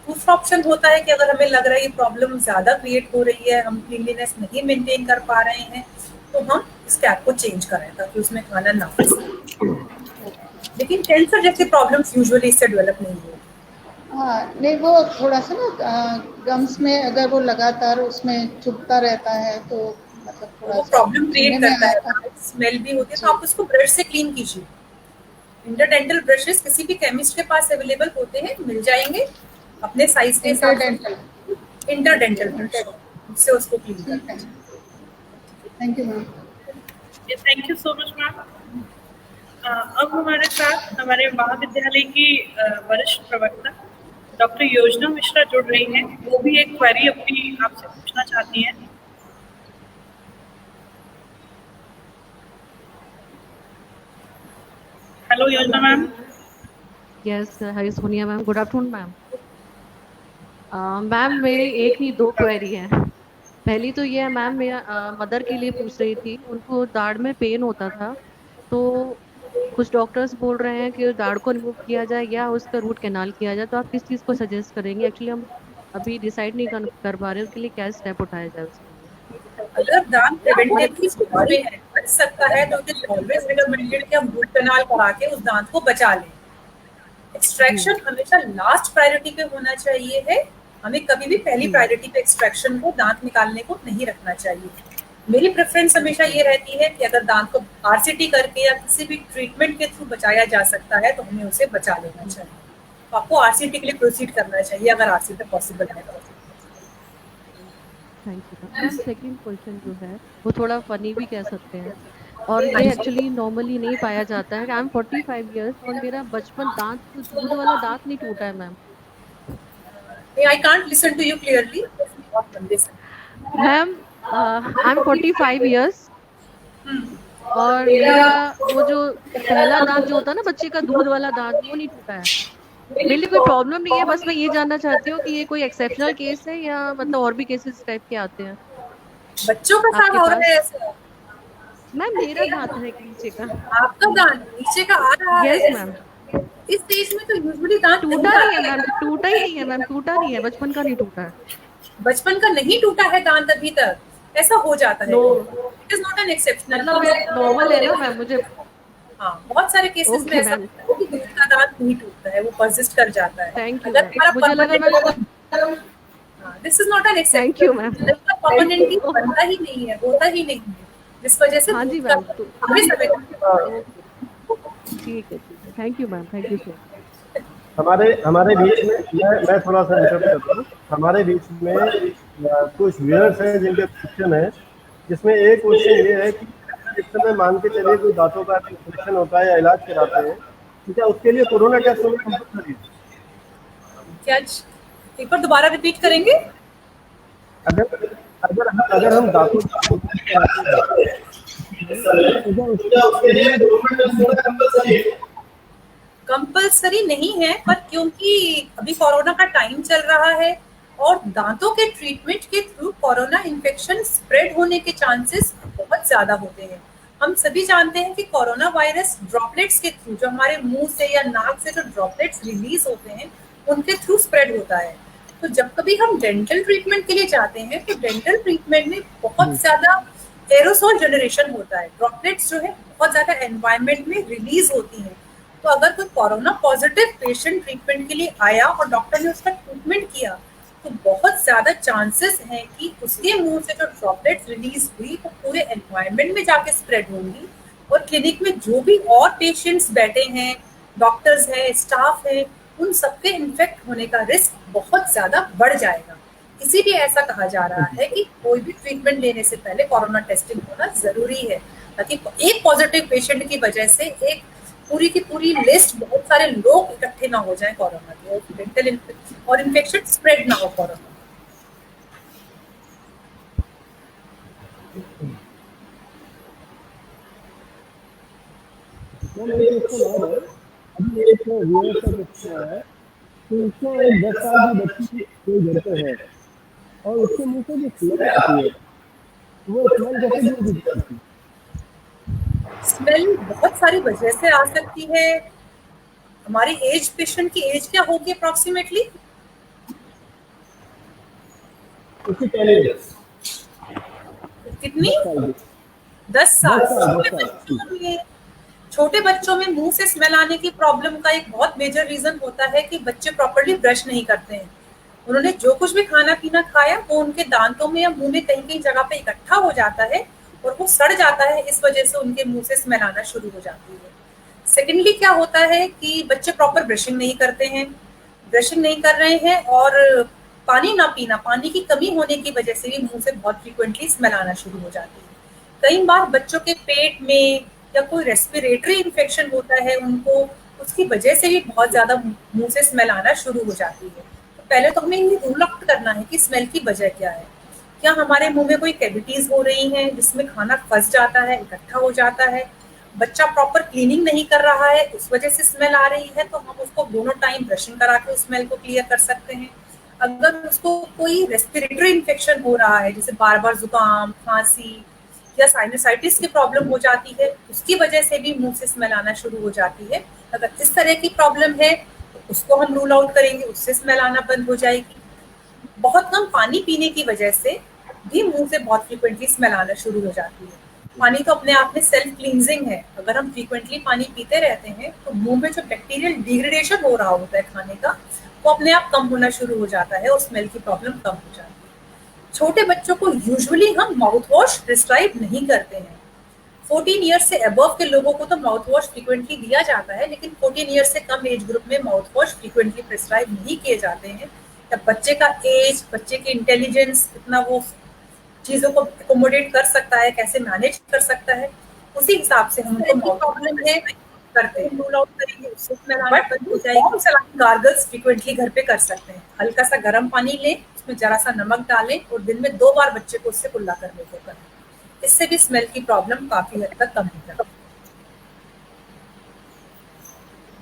दूसरा ऑप्शन होता है कि अगर हमें लग रहा है ये प्रॉब्लम ज्यादा क्रिएट हो रही है, हम क्लीनलीनेस नहीं मेंटेन कर पा रहे हैं, तो हम इस कैप को चेंज करें ताकि उसमें खाना ना फंसे। लेकिन कैंसर जैसे प्रॉब्लम्स यूजुअली इससे डेवलप नहीं होगी। हाँ नहीं, वो थोड़ा सा ना गम्स में अगर वो लगातार उसमें चुभता रहता है, तो मतलब तो थोड़ा वो सा प्रॉब्लम क्रिएट सुनने में करता आया है, था। स्मेल भी होती है, तो जी आप उसको ब्रश से क्लीन कीजिए। इंटरडेंटल ब्रशेस किसी भी केमिस्ट के पास अवेलेबल होते हैं, मिल जाएंगे अपने साइज के हिसाब इंटरडेंटल, से। इंटरडेंटल ओके ब्रश, इंटर, उससे उसको क्लीन कर ठीक है, लीजिए। Thank you ma'am. Thank you so much ma'am. अब हमारे साथ हमारे महाविद्यालय की वरिष्ठ प्रवक्ता डॉक्टर योजना मिश्रा जुड़ रही हैं। वो भी एक क्वेरी अपनी आपसे पूछना चाहती हैं। Hello Yojana ma'am. Yes, Hari Sonia ma'am, good afternoon ma'am. Ma'am मेरी एक ही दो क्वेरी है। पहली तो ये है मैम, मेरा मदर के लिए पूछ रही थी, उनको दाढ़ में पेन होता था, तो कुछ डॉक्टर्स बोल रहे हैं कि दाढ़ को रिमूव किया जाए या उसका रूट कैनाल किया जाए, तो आप किस चीज़ को सजेस्ट करेंगे? एक्चुअली हम अभी डिसाइड नहीं कर पा रहे हैं उसके लिए क्या स्टेप उठाया जाए उसके लिए। अगर दांत प्रिवेंटिवली बीमारी है, बच सकता है, तो इट इज ऑलवेज रिकमेंडेड कि हम रूट कैनाल करा के उस दांत को बचा लें। एक्सट्रैक्शन हमेशा लास्ट प्रायोरिटी पे होना चाहिए है। हमें कभी भी पहली प्रायोरिटी पे एक्सट्रैक्शन को, दांत निकालने को नहीं रखना चाहिए। मेरी प्रेफरेंस हमेशा ये रहती है कि अगर दांत को आरसीटी करके या किसी भी ट्रीटमेंट के थ्रू बचाया जा सकता है तो हमें उसे बचा लेना चाहिए। तो आपको आरसीटी के लिए प्रोसीड करना चाहिए अगर आरसीटी पॉसिबल है तो। Thank you ma'am. Second question जो है वो थोड़ा फनी भी कह सकते हैं, और ये एक्चुअली नॉर्मली नहीं पाया जाता है। आई एम 45 इयर्स और मेरा बचपन दांत, दूध वाला दांत नहीं टूटा है ma'am. I can't listen to you clearly ma'am. I am 45 years और मेरा वो जो पहला दांत जो होता है ना बच्चे का, दूध वाला दांत, वो नहीं टूटा है। मेरे लिए कोई प्रॉब्लम नहीं है, बस मैं ये जानना चाहती हूँ कि ये कोई एक्सेप्शनल केस है या मतलब और भी केसेस टाइप के आते हैं बच्चों का साथ हो रहा है ऐसा? मैम मेरा दांत है नीचे का। आपका दांत नीचे का आ रहा है? Yes ma'am. इस स्टेज में तो यूजुअली दांत टूटा नहीं है मैम, टूटा ही नहीं है मैम, टूटा नहीं है, बचपन का नहीं टूटा है। बचपन का नहीं टूटा है दांत अभी तक? ऐसा हो जाता है। It is not an exceptional, मतलब नॉर्मल है ना मैम मुझे। हाँ, बहुत सारे केसेस में ऐसा होता है कि दूध का दांत नहीं टूटता है, वो परसिस्ट कर जाता है। थैंक यू अगर मुझे लगा ma'am. This is not an exception. Thank you ma'am. Permanently बनता ही नहीं है, होता ही नहीं है, जिस वजह से हाँ जी दूध का मैम। हमें समय ठीक है, thank you ma'am, thank you so much. हमारे बीच में मैं थोड़ा सा इंटरप्ट करता हूँ। हमारे बीच में कुछ व्यूअर्स हैं जिनके क्वेश्चन है, जिसमें एक क्वेश्चन ये है कि इस समय मान के चलिए कोई दांतों का इन्फेक्शन होता है या इलाज कराते हैं, ठीक है, उसके लिए कोरोना टेस्ट होना कंपलसरी है क्या? एक बार दोबारा रिपीट करेंगे? अगर हम दांतों कंपलसरी नहीं है, पर क्योंकि अभी कोरोना का टाइम चल रहा है और दांतों के ट्रीटमेंट के थ्रू कोरोना इन्फेक्शन स्प्रेड होने के चांसेस बहुत ज्यादा होते हैं। हम सभी जानते हैं कि कोरोना वायरस ड्रॉपलेट्स के थ्रू, जो हमारे मुंह से या नाक से जो ड्रॉपलेट्स रिलीज होते हैं, उनके थ्रू स्प्रेड होता है। तो जब कभी हम डेंटल ट्रीटमेंट के लिए जाते हैं तो डेंटल ट्रीटमेंट में बहुत ज्यादा एरोसोल जनरेशन होता है, ड्रॉपलेट्स जो है बहुत ज्यादा एनवायरमेंट में रिलीज होती हैं। तो अगर कोई कोरोना पॉजिटिव पेशेंट ट्रीटमेंट के लिए आया और डॉक्टर ने उसका ट्रीटमेंट किया तो बहुत ज्यादा चांसेस हैं कि उसके मुंह से जो ड्रॉपलेट्स रिलीज हुई वो पूरे एनवायरमेंट में जाके स्प्रेड होंगी, और क्लिनिक में जो भी और पेशेंट्स बैठे हैं, डॉक्टर्स हैं, स्टाफ है, उन सबके इन्फेक्ट होने का रिस्क बहुत ज्यादा बढ़ जाएगा। इसीलिए ऐसा कहा जा रहा है कि कोई भी ट्रीटमेंट लेने से पहले कोरोना टेस्टिंग होना जरूरी है, ताकि एक पॉजिटिव पेशेंट की वजह से एक पूरी की पूरी लिस्ट, बहुत सारे लोग इकट्ठे ना हो जाए कोरोना के, और डेंटल और इन्फेक्शन स्प्रेड ना हो कोरोना। अभी एक व्यूअर का क्वेश्चन है कि उसको एक 10 साल की बच्ची कोई घर पे है और उसके मुंह से जो स्मेल आती है वो स्मेल कैसे दूर करती है? स्मेल बहुत सारी वजह से आ सकती है। हमारी एज, पेशेंट की एज क्या होगी अप्रोक्सीमेटली? कितनी? 10 साल। छोटे बच्चों में मुंह से स्मेल आने की प्रॉब्लम का एक बहुत मेजर रीजन होता है कि बच्चे प्रॉपर्ली ब्रश नहीं करते हैं। उन्होंने जो कुछ भी खाना पीना खाया वो उनके दांतों में या मुंह में कहीं कहीं जगह पे इकट्ठा हो जाता है और वो सड़ जाता है, इस वजह से उनके मुंह से स्मेल आना शुरू हो जाती है। सेकेंडली क्या होता है कि बच्चे प्रॉपर ब्रशिंग नहीं करते हैं, ब्रशिंग नहीं कर रहे हैं और पानी ना पीना, पानी की कमी होने की वजह से भी मुंह से बहुत फ्रीक्वेंटली स्मेल आना शुरू हो जाती है। कई बार बच्चों के पेट में या कोई रेस्पिरेटरी इन्फेक्शन होता है उनको, उसकी वजह से भी बहुत ज्यादा मुंह से स्मेल आना शुरू हो जाती है। तो पहले तो हमें ये रूल आउट करना है कि स्मेल की वजह क्या है। क्या हमारे मुंह में कोई कैविटीज हो रही हैं जिसमें खाना फंस जाता है, इकट्ठा हो जाता है, बच्चा प्रॉपर क्लीनिंग नहीं कर रहा है उस वजह से स्मेल आ रही है, तो हम उसको दोनों टाइम ब्रशिंग करा के उस स्मेल को क्लियर कर सकते हैं। अगर उसको कोई रेस्पिरेटरी इन्फेक्शन हो रहा है, जैसे बार बार जुकाम, खांसी या साइनसाइटिस की प्रॉब्लम हो जाती है, उसकी वजह से भी मुंह से स्मेल आना शुरू हो जाती है। अगर इस तरह की प्रॉब्लम है तो उसको हम रूल आउट करेंगे, उससे स्मेल आना बंद हो जाएगी। बहुत कम पानी पीने की वजह से भी मुंह से बहुत फ्रीक्वेंटली स्मेल आना शुरू हो जाती है। पानी तो अपने आप में सेल्फ क्लींजिंग है, अगर हम फ्रीक्वेंटली पानी पीते रहते हैं तो मुंह में जो बैक्टीरियल डिग्रेडेशन हो रहा होता है खाने का, वो अपने आप कम होना शुरू हो जाता है और स्मेल की प्रॉब्लम कम हो जाती है। छोटे बच्चों को यूजुअली हम माउथ वॉश प्रिस्क्राइब नहीं करते हैं। 14 ईयर्स से अबव के लोगों को तो माउथ वॉश फ्रीक्वेंटली दिया जाता है, लेकिन 14 ईयर्स से कम एज ग्रुप में माउथ वॉश फ्रीक्वेंटली प्रिस्क्राइब नहीं किए जाते हैं। तब बच्चे का एज, बच्चे की इंटेलिजेंस, कितना वो चीजों को अकोमोडेट कर सकता है, कैसे मैनेज कर सकता है, उसी हिसाब से हम उनको प्रॉब्लम है करते हैं। रूल आउट करेंगे उससे गार्गल्स फ्रीक्वेंटली घर पे कर सकते हैं। हल्का सा गर्म पानी लें, उसमें जरा सा नमक डालें और दिन में 2 बार बच्चे को उससे कुल्ला करने को करें। इससे भी स्मेल की प्रॉब्लम काफी हद तक कम हो जाती है।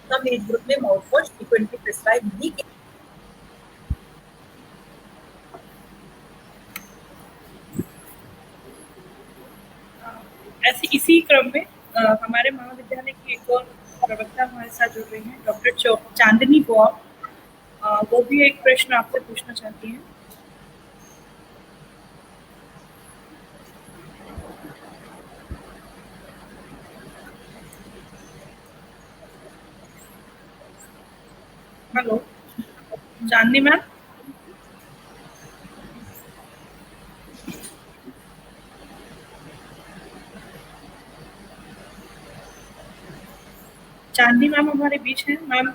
कम एज ग्रुप में माउथ वॉश फ्रीक्वेंटली प्रिस्क्राइब नहीं किया। ऐसे इसी क्रम में हमारे महाविद्यालय की एक और प्रवक्ता हमारे साथ जुड़ रही हैं, डॉक्टर चांदनी गौर। वो भी एक प्रश्न आपसे पूछना चाहती हैं। Hello Chandni ma'am. चांदनी मैम हमारे बीच हैं मैम?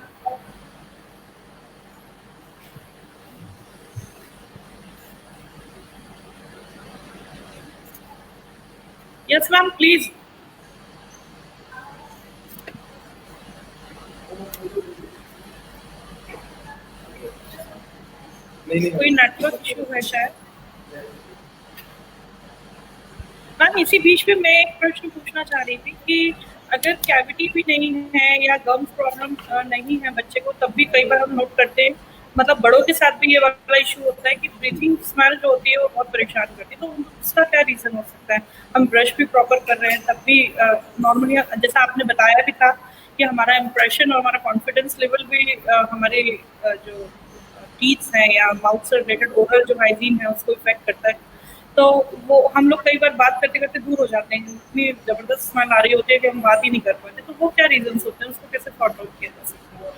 Yes ma'am please. कोई नेटवर्क इशू है शायद। मैम इसी बीच में मैं एक प्रश्न पूछना चाह रही थी कि अगर कैविटी भी नहीं है या गम्स प्रॉब्लम नहीं है बच्चे को, तब भी कई बार हम नोट करते हैं, मतलब बड़ों के साथ भी ये वाला इशू होता है कि ब्रीथिंग स्मेल जो होती है वो बहुत परेशान करती है, तो उसका क्या रीज़न हो सकता है? हम ब्रश भी प्रॉपर कर रहे हैं तब भी नॉर्मली, जैसा आपने बताया भी था कि हमारा इम्प्रेशन और हमारा कॉन्फिडेंस लेवल भी हमारे जो टीथ्स हैं या माउथ से रिलेटेड ओरल जो हाइजीन है उसको इफेक्ट करता है। तो वो हम लोग कई बार बात करते करते दूर हो जाते हैं, इतनी ज़बरदस्त स्मेल आ रही होती है कि हम बात ही नहीं कर पाते। तो वो क्या रीजंस होते हैं, उसको कैसे सॉर्ट आउट किया जा सकता है?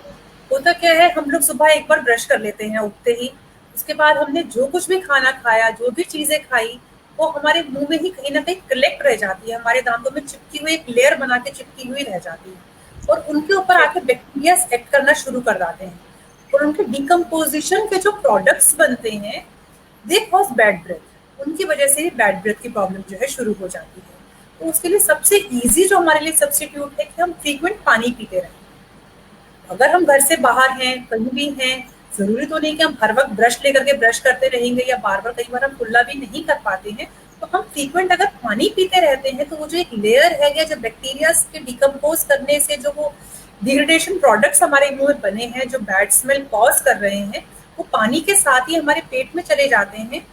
होता क्या है, हम लोग सुबह एक बार ब्रश कर लेते हैं उठते ही, उसके बाद हमने जो कुछ भी खाना खाया, जो भी चीजें खाई, वो हमारे मुंह में ही कहीं ना कहीं कलेक्ट रह जाती है, हमारे दांतों में चिपकी हुई एक लेयर बना के चिपकी हुई रह जाती है और उनके ऊपर आके बैक्टीरिया एक्ट करना शुरू कर देते हैं और उनके डिकम्पोजिशन के जो प्रोडक्ट्स बनते हैं दे कॉज बैड ब्रेथ, उनकी वजह से बैड ब्रेथ की प्रॉब्लम जो है शुरू हो जाती है। तो उसके लिए सबसे इजी जो हमारे लिए सब्स्टिट्यूट है कि हम फ्रीक्वेंट पानी पीते रहें। अगर हम घर से बाहर हैं, कहीं भी हैं, जरूरी तो नहीं कि हम हर वक्त ब्रश लेकर के ब्रश करते रहेंगे या बार बार, कई बार हम कुल्ला भी नहीं कर पाते हैं, तो हम फ्रीक्वेंट अगर पानी पीते रहते हैं तो वो जो एक लेयर है या जो बैक्टीरिया के डिकम्पोज करने से जो वो डिग्रेडेशन प्रोडक्ट्स हमारे मुंह में बने हैं जो बैड स्मेल कॉज कर रहे हैं, वो पानी के साथ ही हमारे पेट में चले जाते हैं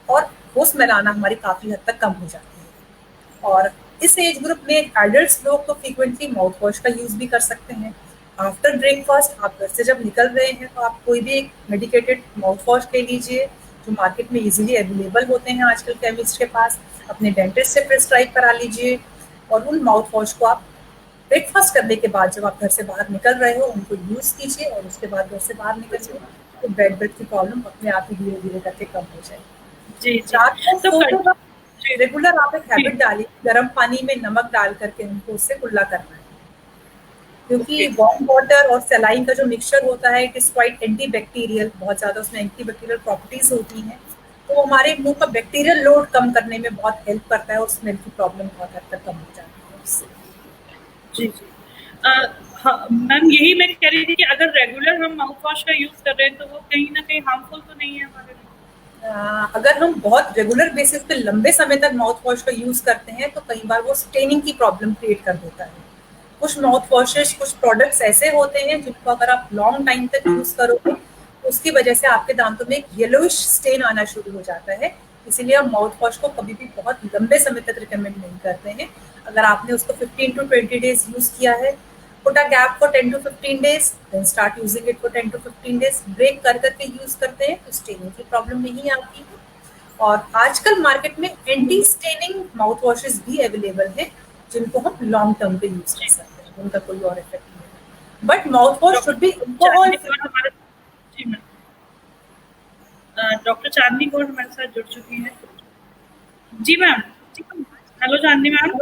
और वो स्मेल आना हमारी काफी हद तक कम हो जाती है। और इस एज ग्रुप में एडल्ट्स लोग तो फ्रीक्वेंटली माउथ वॉश का यूज भी कर सकते हैं। आफ्टर ब्रेकफास्ट आप घर से जब निकल रहे हैं तो आप कोई भी एक मेडिकेटेड माउथ वॉश ले लीजिए जो मार्केट में इजीली अवेलेबल होते हैं आजकल केमिस्ट के पास, अपने डेंटिस्ट से प्रिस्क्राइब करा लीजिए और उन माउथ वॉश को आप ब्रेकफास्ट करने के बाद जब आप घर से बाहर निकल रहे हो उनको यूज कीजिए और उसके बाद घर से बाहर निकलिए तो बैड ब्रेथ की प्रॉब्लम अपने आप ही धीरे धीरे करके कम हो जाएगी। जी, रेगुलर आप एक हैबिट डालिए, गर्म पानी में नमक डाल करके उनको उससे कुल्ला करना है, क्योंकि वार्म वाटर और सलाइन का जो मिक्सचर होता है it is quite anti bacterial, बहुत ज्यादा उसमें एंटी बैक्टीरियल प्रॉपर्टीज होती हैं, तो हमारे मुंह का बैक्टीरियल लोड कम करने में बहुत हेल्प करता है और स्मेल की प्रॉब्लम बहुत हद तक कम हो जाती है उससे। जी जी हाँ मैम, यही मैं कह रही थी कि अगर रेगुलर हम माउथ वॉश का यूज कर रहे हैं तो वो कहीं ना कहीं हार्मफुल तो नहीं है हमारे लिए? अगर हम बहुत रेगुलर बेसिस पे लंबे समय तक माउथ वॉश का यूज करते हैं तो कई बार वो स्टेनिंग की प्रॉब्लम क्रिएट कर देता है। कुछ माउथ वॉशेस, कुछ प्रोडक्ट्स ऐसे होते हैं जिनको अगर आप लॉन्ग टाइम तक यूज करोगे तो उसकी वजह से आपके दांतों में एक येलोइश स्टेन आना शुरू हो जाता है, इसीलिए हम माउथ वॉश को कभी भी बहुत लंबे समय तक रिकमेंड नहीं करते हैं। अगर आपने उसको 15 to 20 डेज यूज किया है, put a gap for 10 to 15 days, then start using it for 10 to 15 days, break कर करके यूज करते हैं तो स्टेनिंग की प्रॉब्लम नहीं आती है। और आजकल मार्केट में एंटी स्टेनिंग माउथ वॉशेस भी अवेलेबल हैं जिनको हम लॉन्ग टर्म पे यूज कर सकते हैं, उनका कोई और इफेक्ट नहीं है। But mouth wash should be alcohol free. जी मैम, डॉक्टर चांदनी कौर हमारे साथ जुड़ चुकी हैं। जी ma'am, hello Chandni ma'am.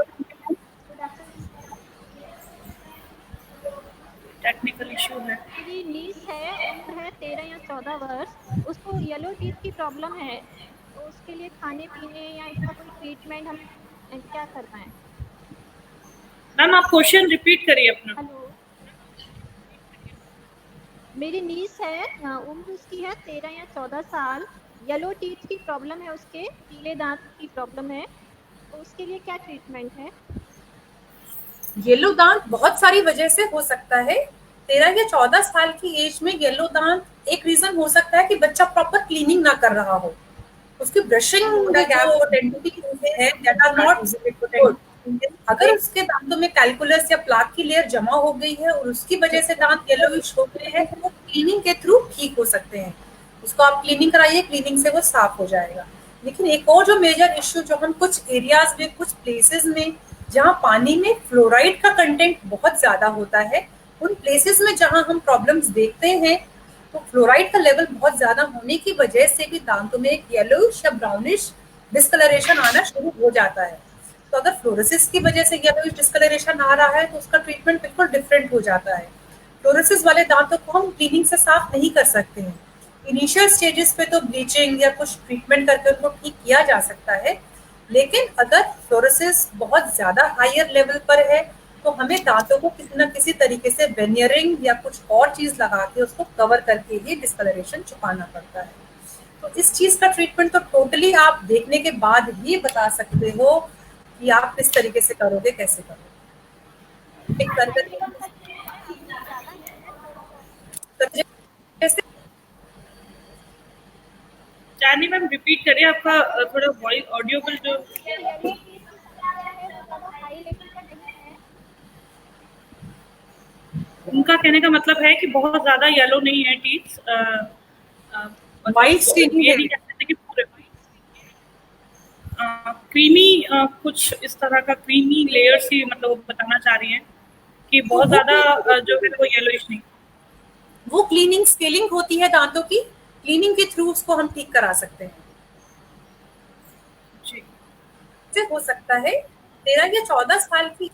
Technical issue है। मेरी नीस है, उम्र है 13 या 14 वर्ष, उसको येलो टीथ की प्रॉब्लम है, तो उसके लिए खाने पीने या इसका कोई ट्रीटमेंट हमें क्या करना है? मैम आप क्वेश्चन रिपीट करिए अपना। हेलो, मेरी नीस है, उम्र उसकी है 13 या 14 साल, येलो टीथ की प्रॉब्लम है, उसके पीले दांत की प्रॉब्लम है, तो उसके लिए क्या ट्रीटमेंट है? येलो दांत बहुत सारी वजह से हो सकता है। 13 या 14 साल की एज में येलो दांत एक रीजन हो सकता है कि बच्चा प्रॉपर क्लीनिंग ना कर रहा हो, उसकी ब्रशिंग जो टेंडेंसीज है दैट आर नॉट गुड। अगर उसके दांतों में कैलकुलस या प्लाक की लेयर जमा हो गई है और उसकी वजह से दांत येलोइश हो गए हैं, तो वो क्लीनिंग के थ्रू ठीक हो सकते हैं। उसको आप क्लीनिंग कराइए, क्लीनिंग से वो साफ हो जाएगा। लेकिन एक और जो मेजर इश्यू जो हम कुछ एरियाज में, कुछ प्लेसेस में जहाँ पानी में फ्लोराइड का कंटेंट बहुत ज्यादा होता है, उन प्लेसेस में जहाँ हम प्रॉब्लम्स देखते हैं, तो फ्लोराइड का लेवल बहुत ज्यादा होने की वजह से भी दांतों में एक येलोइश या ब्राउनिश डिस्कलरेशन आना शुरू हो जाता है। तो अगर फ्लोरोसिस की वजह से येलोइश डिस्कलरेशन आ रहा है तो उसका ट्रीटमेंट बिल्कुल डिफरेंट हो जाता है। फ्लोरोसिस वाले दांतों को हम क्लीनिंग से साफ नहीं कर सकते हैं। इनिशियल स्टेजेस पे तो ब्लीचिंग या कुछ ट्रीटमेंट करके उनको ठीक किया जा सकता है, लेकिन अगर फ्लोरोसिस बहुत ज्यादा हायर लेवल पर है तो हमें दांतों को किसी न किसी तरीके से वेनियरिंग या कुछ और चीज लगा के उसको कवर करके ही डिस्कलरेशन छुपाना पड़ता है। तो इस चीज का ट्रीटमेंट तो टोटली आप देखने के बाद ही बता सकते हो कि आप किस तरीके से करोगे, कैसे करोगे। चांदनी मैम रिपीट करिए, आपका थोड़ा वॉइस ऑडियो पर जो येलो टीथ है वो ज़्यादा हाई लेवल पर नहीं है। उनका कहने का मतलब है कि बहुत ज्यादा येलो नहीं है टीथ, वाइट स्टेनिंग ये है। नहीं कह सकते कि पूरे क्रीमी, कुछ इस तरह का क्रीमी लेयर सी, मतलब वो बताना चाह रही हैं कि बहुत ज्यादा जो है वो येलोइश नहीं। वो क्लीनिंग स्केलिंग होती है दांतों की, क्लीनिंग के थ्रू उसको हम ठीक करा सकते हैं। जी से हो सकता है 13 या 14 साल की।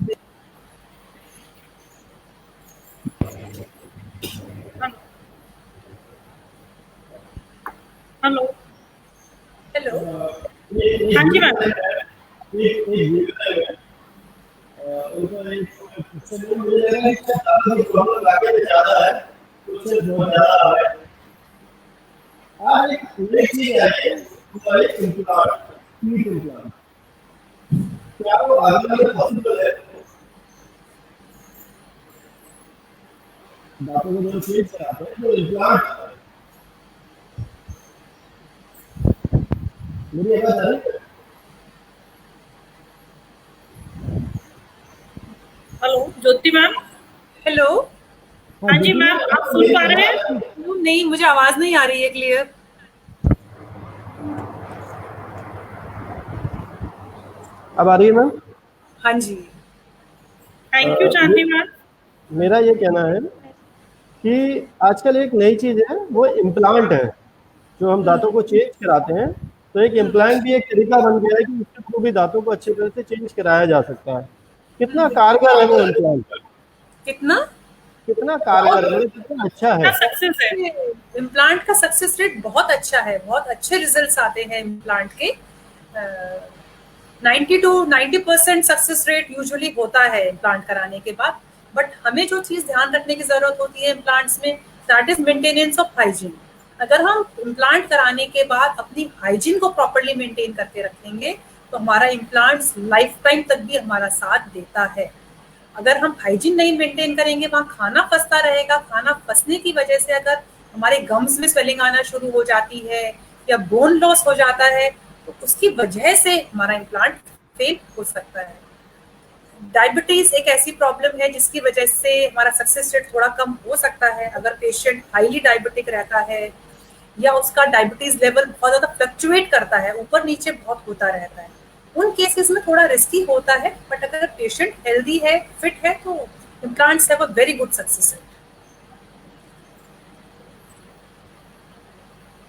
हेलो हेलो, हाँ जी मैम। क्या वो आगे पॉसिबल है? दांतों को जो चेंज कराते हैं तो इम्प्लांट, मेरी आवाज आ रही है? हेलो ज्योति मैम। हेलो। हाँ जी मैम, आप सुन पा रहे हैं? नहीं, मुझे आवाज नहीं आ रही है क्लियर। अब आ रही है मैम? हाँ जी। Thank you Chandni ma'am. मेरा ये कहना है कि आजकल एक नई चीज है, वो इम्प्लांट है, जो हम दांतों को चेंज कराते हैं। तो एक इम्प्लांट भी एक तरीका बन गया है कि उसके थ्रू भी दांतों को अच्छी तरह से चेंज कराया जा सकता है। कितना कारगर है वो इम्प्लांट, कितना कारगर है, मतलब कितना अच्छा है। सक्सेस है इम्प्लांट का सक्सेस रेट बहुत अच्छा है, बहुत अच्छे रिजल्ट्स आते हैं इम्प्लांट के। 90 to 90% सक्सेस रेट यूजुअली होता है इम्प्लांट कराने के बाद। बट हमें जो चीज ध्यान रखने की जरूरत होती है इम्प्लांट्स में, that is maintenance of hygiene. अगर हम इम्प्लांट कराने के बाद अपनी हाइजीन को प्रॉपरली मेंटेन करके रखेंगे तो हमारा इम्प्लांट्स लाइफ टाइम तक भी हमारा साथ देता है। अगर हम हाइजीन नहीं मेंटेन करेंगे, वहाँ खाना फंसता रहेगा, खाना फंसने की वजह से अगर हमारे गम्स में स्वेलिंग आना शुरू हो जाती है या बोन लॉस हो जाता है, तो उसकी वजह से हमारा इम्प्लांट फेल हो सकता है। डायबिटीज एक ऐसी प्रॉब्लम है जिसकी वजह से हमारा सक्सेस रेट थोड़ा कम हो सकता है। अगर पेशेंट हाईली डायबिटिक रहता है या उसका डायबिटीज लेवल बहुत ज्यादा फ्लक्चुएट करता है, ऊपर नीचे बहुत होता रहता है, उन केसेस में थोड़ा रिस्की होता है। बट अगर पेशेंट हेल्दी है, फिट है, तो implants have a very good success rate.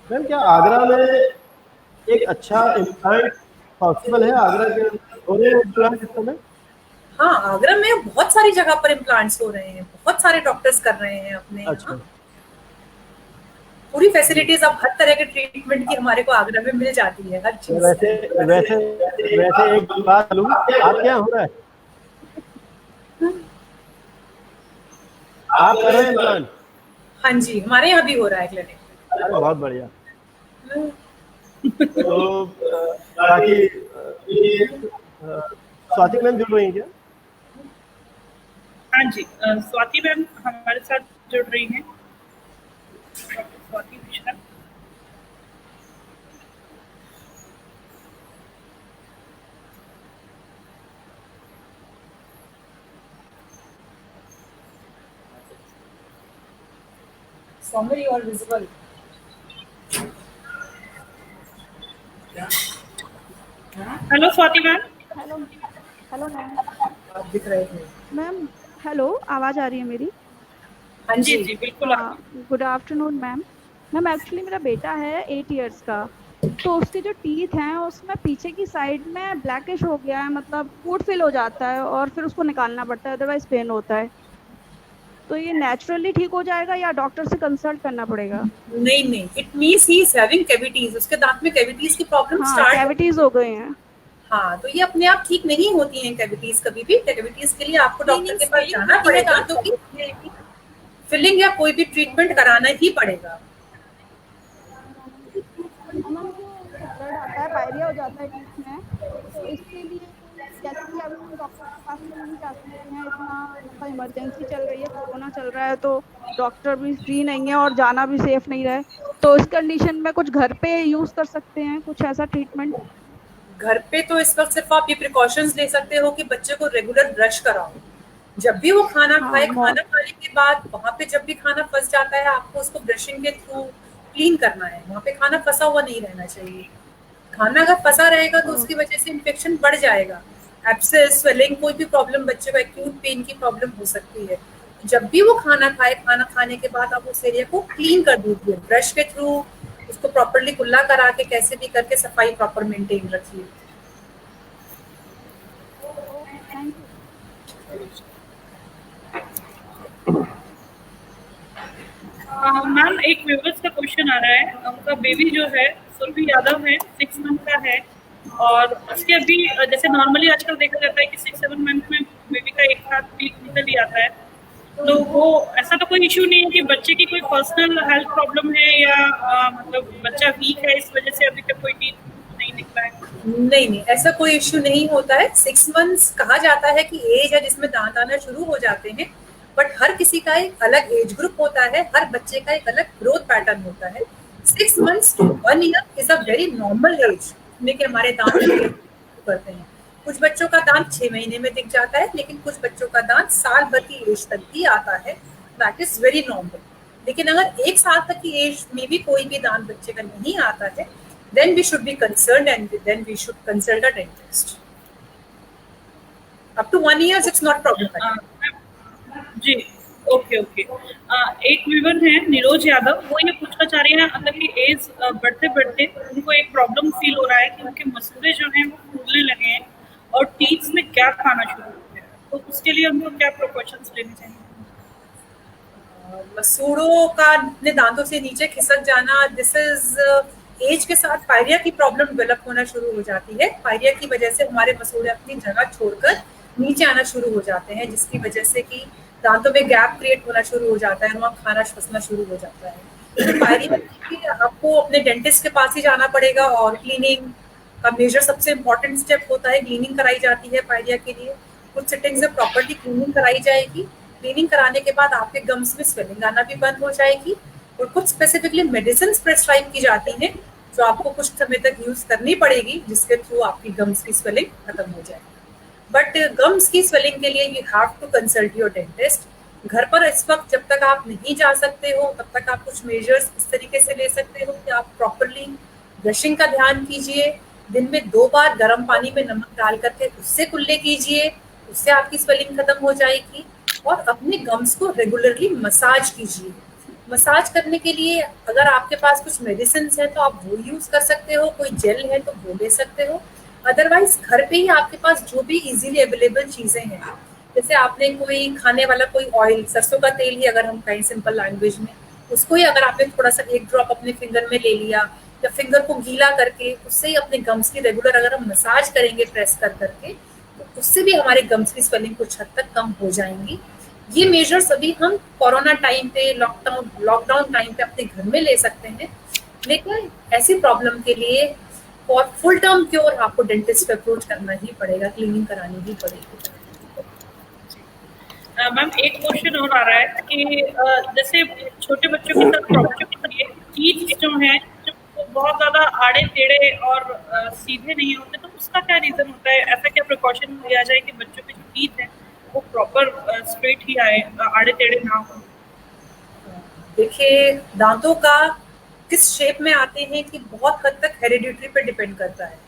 Ma'am क्या आगरा में एक अच्छा इम्प्लांट पॉसिबल है? आगरा के हो रहे हैं इम्प्लांट इस समय? हाँ, आगरा में बहुत सारी जगह पर इम्प्लांट्स हो रहे हैं, बहुत सारे डॉक्टर्स कर रहे हैं अपने अच्छा। यहाँ। पूरी फैसिलिटीज, अब हर तरह के ट्रीटमेंट की हमारे को आगरा में मिल जाती है, हर चीज। वैसे वैसे वैसे एक बात लूँ, आप क्या हो रहा है? आप कर रहे हैं इम्प्लांट? हाँ जी, हमारे यहाँ भी हो रहा है क्लिनिक। अरे बहुत बढ़िया। तो बाकी स्वाति मैम जुड़ रही हैं क्या? हाँ जी, स्वाति मैम हमारे साथ जुड़ रही हैं, doctor Swati Mishra. Summary or visible? Hello Swati ma'am. Hello hello ma'am. आप दिख रहे थे मैम हेलो, आवाज़ आ रही है मेरी? हाँ जी जी। जी बिल्कुल। हाँ, good afternoon ma'am. Ma'am actually मेरा बेटा है 8 इयर्स का, तो उसके जो टीथ हैं उसमें पीछे की साइड में ब्लैकिश हो गया है, मतलब फूड फिल हो जाता है और फिर उसको निकालना पड़ता है, अदरवाइज पेन होता है। तो ये नेचुरली ठीक हो जाएगा या डॉक्टर से कंसल्ट करना पड़ेगा? नहीं नहीं, it means he is having cavities, उसके दांत में कैविटीज की प्रॉब्लम हाँ, स्टार्ट। कैविटीज हो गए हैं। हाँ, तो ये अपने आप ठीक नहीं होती हैं कैविटीज कभी भी। कैविटीज के लिए आपको डॉक्टर के पास जाना पड़ेगा, तो फिलिंग या कोई भी ट्रीटमेंट कराना ही पड़ेगा। मैम जो ब्लड आता है, पायरिया हो जाता है टीथ में, तो इसके लिए जैसे कि अभी हम डॉक्टर के पास में नहीं जा सकते हैं, इतना मतलब इमरजेंसी चल रही है, कोरोना चल रहा है, तो डॉक्टर भी फ्री नहीं है और जाना भी सेफ नहीं रहे, तो इस कंडीशन में कुछ घर पे यूज कर सकते हैं कुछ ऐसा ट्रीटमेंट? घर पे तो इस वक्त सिर्फ आप ये प्रिकॉशंस ले सकते हो कि बच्चे को रेगुलर ब्रश कराओ। जब भी वो खाना खाए, खाना खाने के बाद वहाँ पे जब भी खाना फंस जाता है, आपको उसको ब्रशिंग के थ्रू क्लीन करना है। वहाँ पे खाना फंसा हुआ नहीं रहना चाहिए। खाना अगर फंसा रहेगा तो उसकी वजह से इन्फेक्शन बढ़ जाएगा। एब्सेस, स्वेलिंग, कोई भी प्रॉब्लम बच्चे को एक्यूट पेन की प्रॉब्लम हो सकती है। जब भी वो खाना खाए, खाना खाने के बाद आप उस एरिया को क्लीन कर दीजिए ब्रश के थ्रू, उसको प्रॉपरली कुल्ला करा के, कैसे भी करके सफाई प्रॉपर मेंटेन रखिए। Thank you. मैम एक व्यूअर्स का क्वेश्चन आ रहा है, उनका बेबी जो है सुरभि यादव है, 6 मंथ का है, और उसके अभी जैसे नॉर्मली आजकल देखा जाता है कि 6-7 मंथ में बेबी का एक हाथ पीक निकल ही आता है, तो वो ऐसा तो कोई इशू नहीं है कि बच्चे की कोई पर्सनल हेल्थ प्रॉब्लम है या मतलब बच्चा वीक है इस वजह से अभी तक कोई टीथ नहीं निकला है? नहीं नहीं, ऐसा कोई इश्यू नहीं होता है। 6 मंथ्स कहा जाता है कि एज है जिसमें दांत आना शुरू हो जाते हैं, बट हर किसी का एक अलग एज ग्रुप होता है, हर बच्चे का एक अलग ग्रोथ पैटर्न होता है। 6 months to 1 year is a very normal age कि हमारे दांत करते हैं। कुछ बच्चों का दांत 6 महीने में दिख जाता है, लेकिन कुछ बच्चों का दांत साल भर की एज तक भी आता है। That is very normal. लेकिन अगर 1 साल तक की एज में भी कोई भी दांत बच्चे का नहीं आता है, then we should be concerned and then we should consult a dentist. Up to 1 year it's not problematic. जी ओके ओके। एक व्यूअर है नीरोज यादव, वो ये पूछना चाह रही है अगर कि एज बढ़ते बढ़ते उनको एक प्रॉब्लम फील हो रहा है कि उनके मसूड़े जो हैं वो फूलने लगे हैं और टीथ में क्या खाना शुरू हो गया, तो उसके लिए उनको क्या प्रिकॉशंस लेने चाहिए? मसूड़ों का अपने दांतों से नीचे खिसक जाना, दिस इज एज के साथ पायरिया की प्रॉब्लम डेवलप होना शुरू हो जाती है। पायरिया की वजह से हमारे मसूड़े अपनी जगह छोड़कर नीचे आना शुरू हो जाते हैं, जिसकी वजह से कि दांतों में गैप क्रिएट होना शुरू हो जाता है, वहाँ खाना फंसना शुरू हो जाता है। तो पायरिया आपको अपने डेंटिस्ट के पास ही जाना पड़ेगा, और क्लीनिंग का मेजर सबसे इम्पोर्टेंट स्टेप होता है। क्लीनिंग कराई जाती है पायरिया के लिए, कुछ सेटिंग्स में प्रॉपर्ली क्लीनिंग कराई जाएगी। क्लीनिंग कराने के बाद आपके गम्स में स्वेलिंग आना भी बंद हो जाएगी, और कुछ स्पेसिफिकली मेडिसिन प्रेस्क्राइब की जाती हैं जो आपको कुछ समय तक यूज करनी पड़ेगी, जिसके थ्रू आपकी गम्स की स्वेलिंग खत्म हो जाएगी। बट गम्स की स्वेलिंग के लिए you have to consult your dentist. घर पर इस वक्त जब तक आप नहीं जा सकते हो तब तक आप कुछ मेजर्स इस तरीके से ले सकते हो कि आप प्रॉपरली ब्रशिंग का ध्यान कीजिए, दिन में 2 बार गर्म पानी में नमक डाल करके उससे कुल्ले कीजिए, उससे आपकी स्वेलिंग खत्म हो जाएगी। और अपने गम्स को रेगुलरली मसाज कीजिए। मसाज करने के लिए अगर आपके पास कुछ मेडिसिन है तो आप वो यूज कर सकते हो, कोई जेल है तो वो ले सकते हो। अदरवाइज घर पे ही आपके पास जो भी इजीली अवेलेबल चीजें हैं, जैसे आपने कोई खाने वाला कोई ऑयल, सरसों का तेल ही अगर हम कहें सिंपल लैंग्वेज में, उसको ही अगर आपने थोड़ा सा 1 ड्रॉप अपने फिंगर में ले लिया या फिंगर को गीला करके उससे ही अपने गम्स की रेगुलर अगर हम मसाज करेंगे प्रेस कर करके, तो उससे भी हमारे गम्स की स्वेलिंग कुछ हद तक कम हो जाएंगी। ये मेजर्स अभी हम कोरोना टाइम पे, लॉकडाउन टाइम पे अपने घर में ले सकते हैं, लेकिन ऐसी प्रॉब्लम के लिए फॉर फुल टर्म क्योर आपको डेंटिस्ट पे अप्रोच करना ही पड़ेगा, क्लीनिंग करानी ही पड़ेगी। मैम एक क्वेश्चन और आ रहा है कि जैसे छोटे बच्चों के साथ प्रॉब्लम के लिए टीथ जो है जो बहुत ज्यादा आड़े टेढ़े और सीधे नहीं होते, तो उसका क्या रीजन होता है? ऐसा क्या प्रिकॉशन लिया जाए कि बच्चों के जो टीथ है वो प्रॉपर स्ट्रेट ही आए, आड़े टेढ़े ना हो? देखिए, दांतों का किस शेप में आते हैं कि बहुत हद तक हेरिडिटरी पे डिपेंड करता है।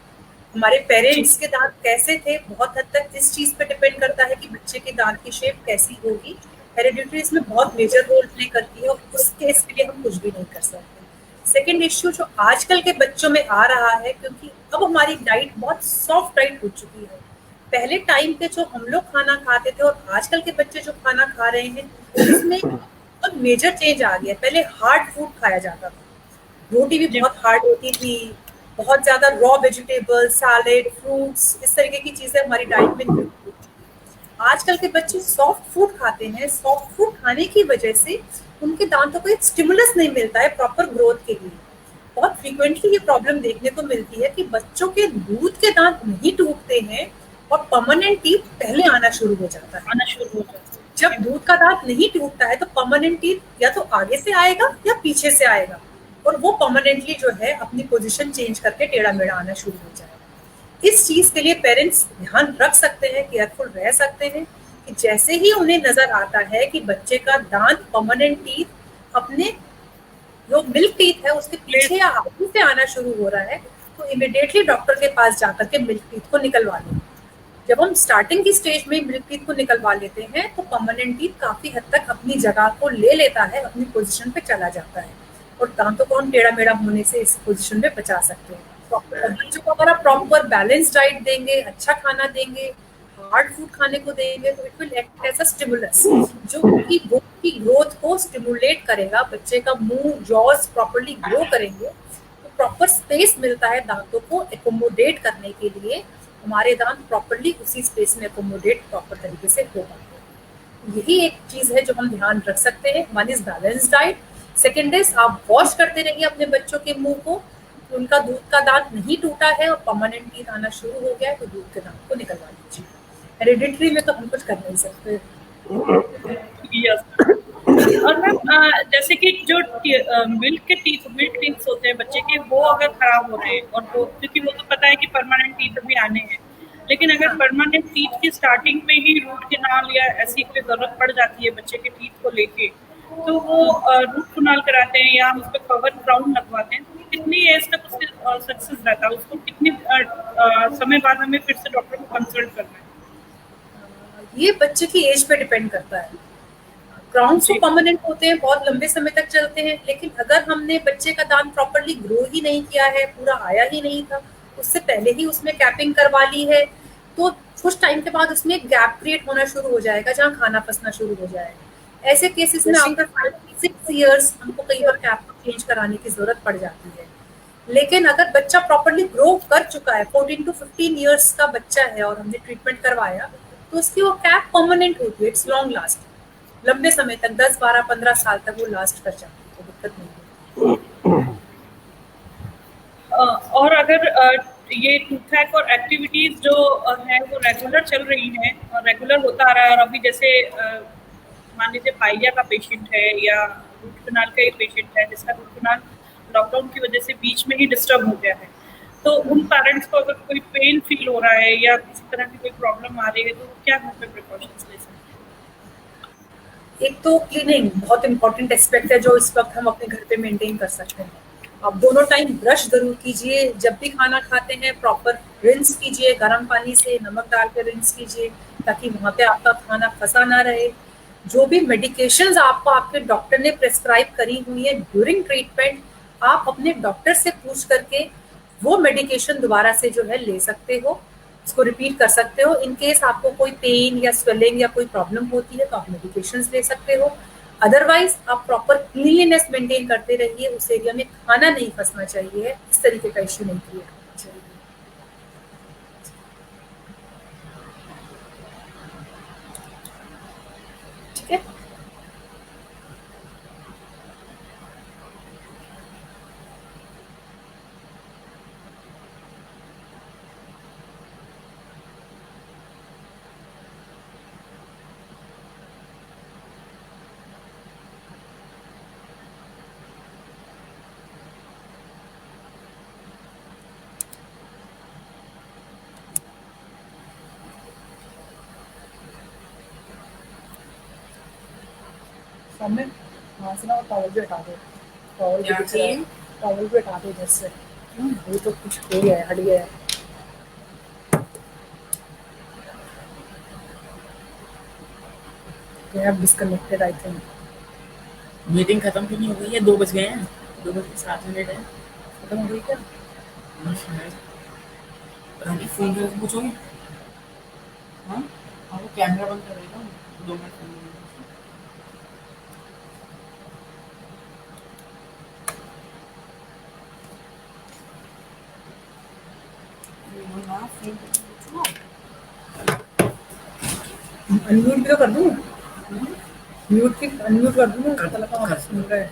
हमारे पेरेंट्स के दांत कैसे थे बहुत हद तक इस चीज पे डिपेंड करता है कि बच्चे के दांत की शेप कैसी होगी। हेरिडिटरी इसमें बहुत मेजर रोल प्ले करती है और उस केस के लिए हम कुछ भी नहीं कर सकते। सेकेंड इश्यू जो आजकल के बच्चों में आ रहा है, क्योंकि अब हमारी डाइट बहुत सॉफ्ट डाइट हो चुकी है। पहले टाइम पे जो हम लोग खाना खाते थे और आजकल के बच्चे जो खाना खा रहे हैं उसमें बहुत मेजर चेंज आ गया। पहले हार्ड फूड खाया जाता था, रोटी भी बहुत हार्ड होती थी, बहुत ज्यादा रॉ वेजिटेबल, सैलेड, फ्रूट्स, इस तरीके की चीजें हमारी डाइट में नहीं होती। आजकल के बच्चे सॉफ्ट फूड खाते हैं। सॉफ्ट फूड खाने की वजह से उनके दांतों को एक स्टिमुलस नहीं मिलता है प्रॉपर ग्रोथ के लिए। बहुत फ्रीक्वेंटली ये प्रॉब्लम देखने को मिलती है कि बच्चों के दूध के दांत नहीं टूटते हैं और परमानेंट टीथ पहले आना शुरू हो जाता है। जब दूध का दांत नहीं टूटता है तो परमानेंट टीथ या तो आगे से आएगा या पीछे से आएगा और वो परमानेंटली जो है अपनी पोजीशन चेंज करके टेढ़ा मेढ़ा आना शुरू हो जाएगा। इस चीज के लिए पेरेंट्स ध्यान रख सकते हैं, केयरफुल रह सकते हैं कि जैसे ही उन्हें नजर आता है कि बच्चे का दांत परमानेंट टीथ अपने जो मिल्क टीथ है उसके पीछे या आगे से आना शुरू हो रहा है तो इमिडिएटली डॉक्टर के पास जाकर के मिल्क टीथ को निकलवा लें। जब हम स्टार्टिंग की स्टेज में मिल्क टीथ को निकलवा लेते हैं तो परमानेंट टीथ काफी हद तक अपनी जगह को ले लेता है, अपनी पोजीशन पे चला जाता है और दांतों को हम टेढ़ा मेढ़ा होने से इस पोजीशन में बचा सकते हैं। बच्चों को अगर आप प्रॉपर बैलेंस डाइट देंगे, अच्छा खाना देंगे, हार्ड फूड खाने को देंगे तो it will act as a stimulus जो उनकी बोन की ग्रोथ को स्टिमुलेट करेगा। बच्चे का मुंह, जॉज प्रॉपर्ली ग्रो करेंगे तो प्रॉपर स्पेस मिलता है दांतों को एकोमोडेट करने के लिए। हमारे दांत प्रॉपर्ली उसी स्पेस में एकोमोडेट प्रॉपर तरीके से हो पाते हैं। यही एक चीज है जो हम ध्यान रख सकते हैं। One is balance diet, second is आप वॉश करते रहिए अपने बच्चों के मुंह को, उनका दूध का दांत नहीं टूटा है और परमानेंट टीथ आना शुरू हो गया है तो दूध के दांत को निकलवा लीजिए। हेरिडिटरी में तो हम कुछ कर नहीं सकते। और मैम जैसे कि जो मिल्क टीथ होते हैं बच्चे के, वो अगर खराब हो रहे हैं और वो, क्योंकि वो तो पता है कि परमानेंट टीथ भी आने हैं, लेकिन अगर परमानेंट टीथ की स्टार्टिंग में ही रूट कैनाल या ऐसी कोई जरूरत पड़ जाती है बच्चे के टीथ को लेके, तो वो रूट कैनाल कराते हैं या हम उस पर कवर क्राउन लगवाते हैं, तो कितनी एज तक उससे सक्सेस रहता है? उसको कितनी समय बाद हमें फिर से डॉक्टर को कंसल्ट करना है? ये बच्चे की एज पे डिपेंड करता है। क्राउन्स तो परमानेंट होते हैं, बहुत लंबे समय तक चलते हैं, लेकिन अगर हमने बच्चे का दांत प्रॉपर्ली ग्रो ही नहीं किया है, पूरा आया ही नहीं था, उससे पहले ही उसमें कैपिंग करवा ली है, तो कुछ टाइम के बाद उसमें गैप क्रिएट होना शुरू हो जाएगा जहाँ खाना फंसना शुरू हो जाएगा। ऐसे केसेस में आफ्टर 5-6 इयर्स हमको कई बार कैप चेंज कराने की जरूरत पड़ जाती है। लेकिन अगर बच्चा प्रॉपर्ली ग्रो कर चुका है, 14 to 15 इयर्स का बच्चा है और हमने ट्रीटमेंट करवाया, तो उसकी वो कैप परमानेंट होती है, इट्स लॉन्ग लास्ट, लंबे समय तक 10, 12, 15 साल तक वो लास्ट कर जाती है, तो दिक्कत नहीं होती। और अगर ये टूथैक और एक्टिविटीज जो है वो रेगुलर चल रही हैं और रेगुलर होता आ रहा है, और अभी जैसे मान लीजिए पाइलिया का पेशेंट है या रूट कैनाल का ही पेशेंट है जिसका रूट कैनाल लॉकडाउन की वजह से बीच में ही डिस्टर्ब हो गया है, तो उन पेरेंट्स को अगर कोई पेन फील हो रहा है या किसी तरह की कोई प्रॉब्लम आ रही है तो क्या घर पे प्रिकॉशंस ले सकते हैं? एक तो क्लीनिंग बहुत इंपॉर्टेंट एस्पेक्ट है जो इस वक्त हम अपने घर पे मेंटेन कर सकते हैं। आप दोनों टाइम ब्रश जरूर कीजिए, जब भी खाना खाते हैं प्रॉपर रिंस कीजिए, गर्म पानी से नमक डाल के रिंस कीजिए ताकि वहाँ पे आपका खाना फंसा ना रहे। जो भी मेडिकेशंस आपको आपके डॉक्टर ने प्रेस्क्राइब करी हुई है ड्यूरिंग ट्रीटमेंट, आप अपने डॉक्टर से पूछ करके वो मेडिकेशन दोबारा से जो है ले सकते हो, इसको रिपीट कर सकते हो। इन केस आपको कोई पेन या स्वेलिंग या कोई प्रॉब्लम होती है तो आप मेडिकेशंस ले सकते हो। अदरवाइज आप प्रॉपर क्लीनलीनेस मेंटेन करते रहिए, उस एरिया में खाना नहीं फंसना चाहिए, इस तरीके का इश्यू नहीं क्रिएट होना चाहिए। ठीक है, सामने वहाँ से ना टॉवल भी हटा दो, टॉवल भी दिख रहा है, टॉवल भी हटा दो इधर से। ये तो कुछ हो गया है, हट गया है। They have disconnected, I think. Meeting खत्म क्यों नहीं हो गई है? 2 बज गए हैं, 2:07 है। खत्म हो गई क्या? रानी फोन करके पूछोगे? हाँ, वो कैमरा बंद करेगा 2 मिनट फोन। अनम्यूट भी तो कर दूँ, म्यूट की अनम्यूट कर दूँ, सुन रहा है।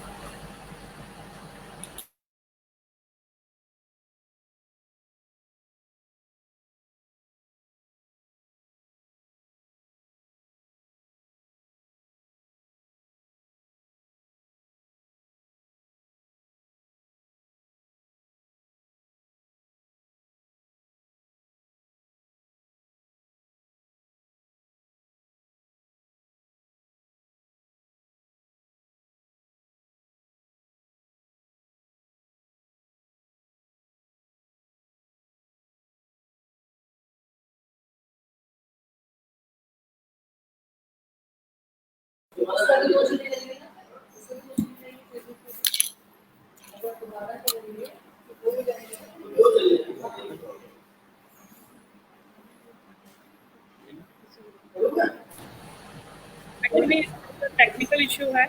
एक्चुअली टेक्निकल इशू है।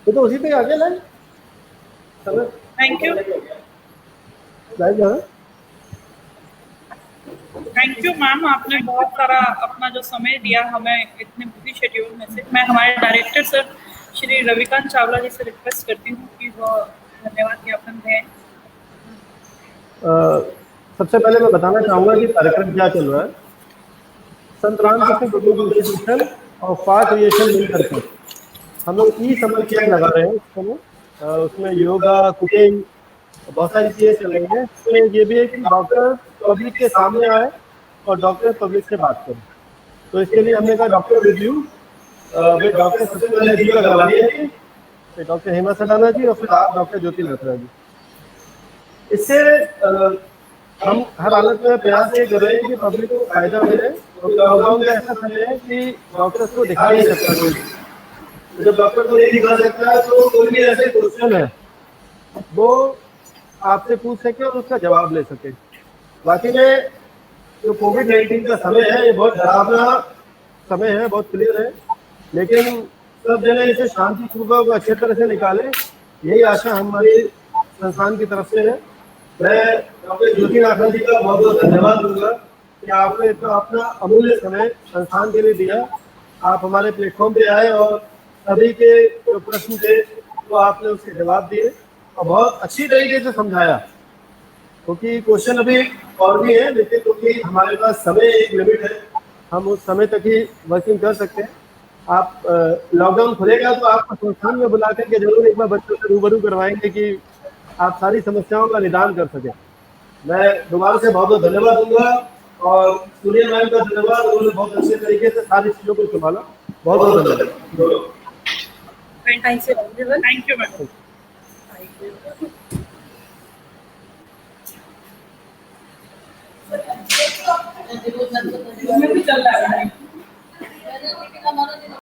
तो उसी पे आ गया line. Thank you, thank you ma'am, आपने बहुत सारा अपना जो समय दिया हमें इतने बिजी शेड्यूल में से। मैं हमारे डायरेक्टर सर श्री रविकांत चावला जी से रिक्वेस्ट करती हूँ कि वो धन्यवाद ज्ञापन दें। सबसे पहले मैं बताना चाहूँगा कि कार्यक्रम क्या चल रहा है। संत रामकृष्ण गुरुकुल इंस्टीट्यूशन और फा क्रिएशन मिलकर के हम लोग ई समर कैंप लगा रहे हैं इस समय। उसमें योगा, कुकिंग, बहुत सारी चीज़ें चल रही हैं। उसमें ये भी है कि डॉक्टर पब्लिक के सामने आए और डॉक्टर पब्लिक से बात करें। तो इसके लिए हमने कहा डॉक्टर रिव्यू विद डॉक्टर सबसे पहले रिव्यू करवा दिया है, फिर डॉक्टर हेमा सडाना जी और फिर आप डॉक्टर ज्योति लहरा जी। इससे हम हर हालत में प्रयास ये कर रहे हैं कि पब्लिक को फायदा मिले। और लॉकडाउन का ऐसा समय है कि डॉक्टर्स को दिखा नहीं सकता कोई, तो जब डॉक्टर को नहीं दिखा सकता है तो कोई भी ऐसे क्वेश्चन है वो आपसे पूछ सके और उसका जवाब ले सके। बाकी में जो कोविड-19 का समय है ये बहुत डरावना समय है, बहुत क्लियर है, लेकिन सब जने इसे शांतिपूर्वक अच्छे तरह से निकालें, यही आशा हमारी संस्थान की तरफ से है। मैं डॉक्टर ज्योति लहरा जी का बहुत बहुत धन्यवाद दूंगा कि आपने इतना अपना अमूल्य समय संस्थान के लिए दिया। आप हमारे प्लेटफॉर्म पे आए और सभी के जो प्रश्न थे वो आपने उसके जवाब दिए और बहुत अच्छी तरीके से समझाया, क्योंकि क्वेश्चन अभी और भी है, लेकिन क्योंकि हमारे पास समय एक लिमिट है, हम उस समय तक ही वर्किंग कर सकते हैं। आप लॉकडाउन खुलेगा तो आपको संस्थान में बुला करके जरूर एक बार बच्चों से रूबरू करवाएंगे कि आप सारी समस्याओं का निदान कर सकें। मैं दोबारा से बहुत बहुत धन्यवाद दूंगा और सूर्या मैम का धन्यवाद, उन्होंने बहुत अच्छे तरीके से सारी चीज़ों को संभाला। बहुत बहुत धन्यवाद। Thanks everyone. Thank you, madam. इसमें भी चल रहा है।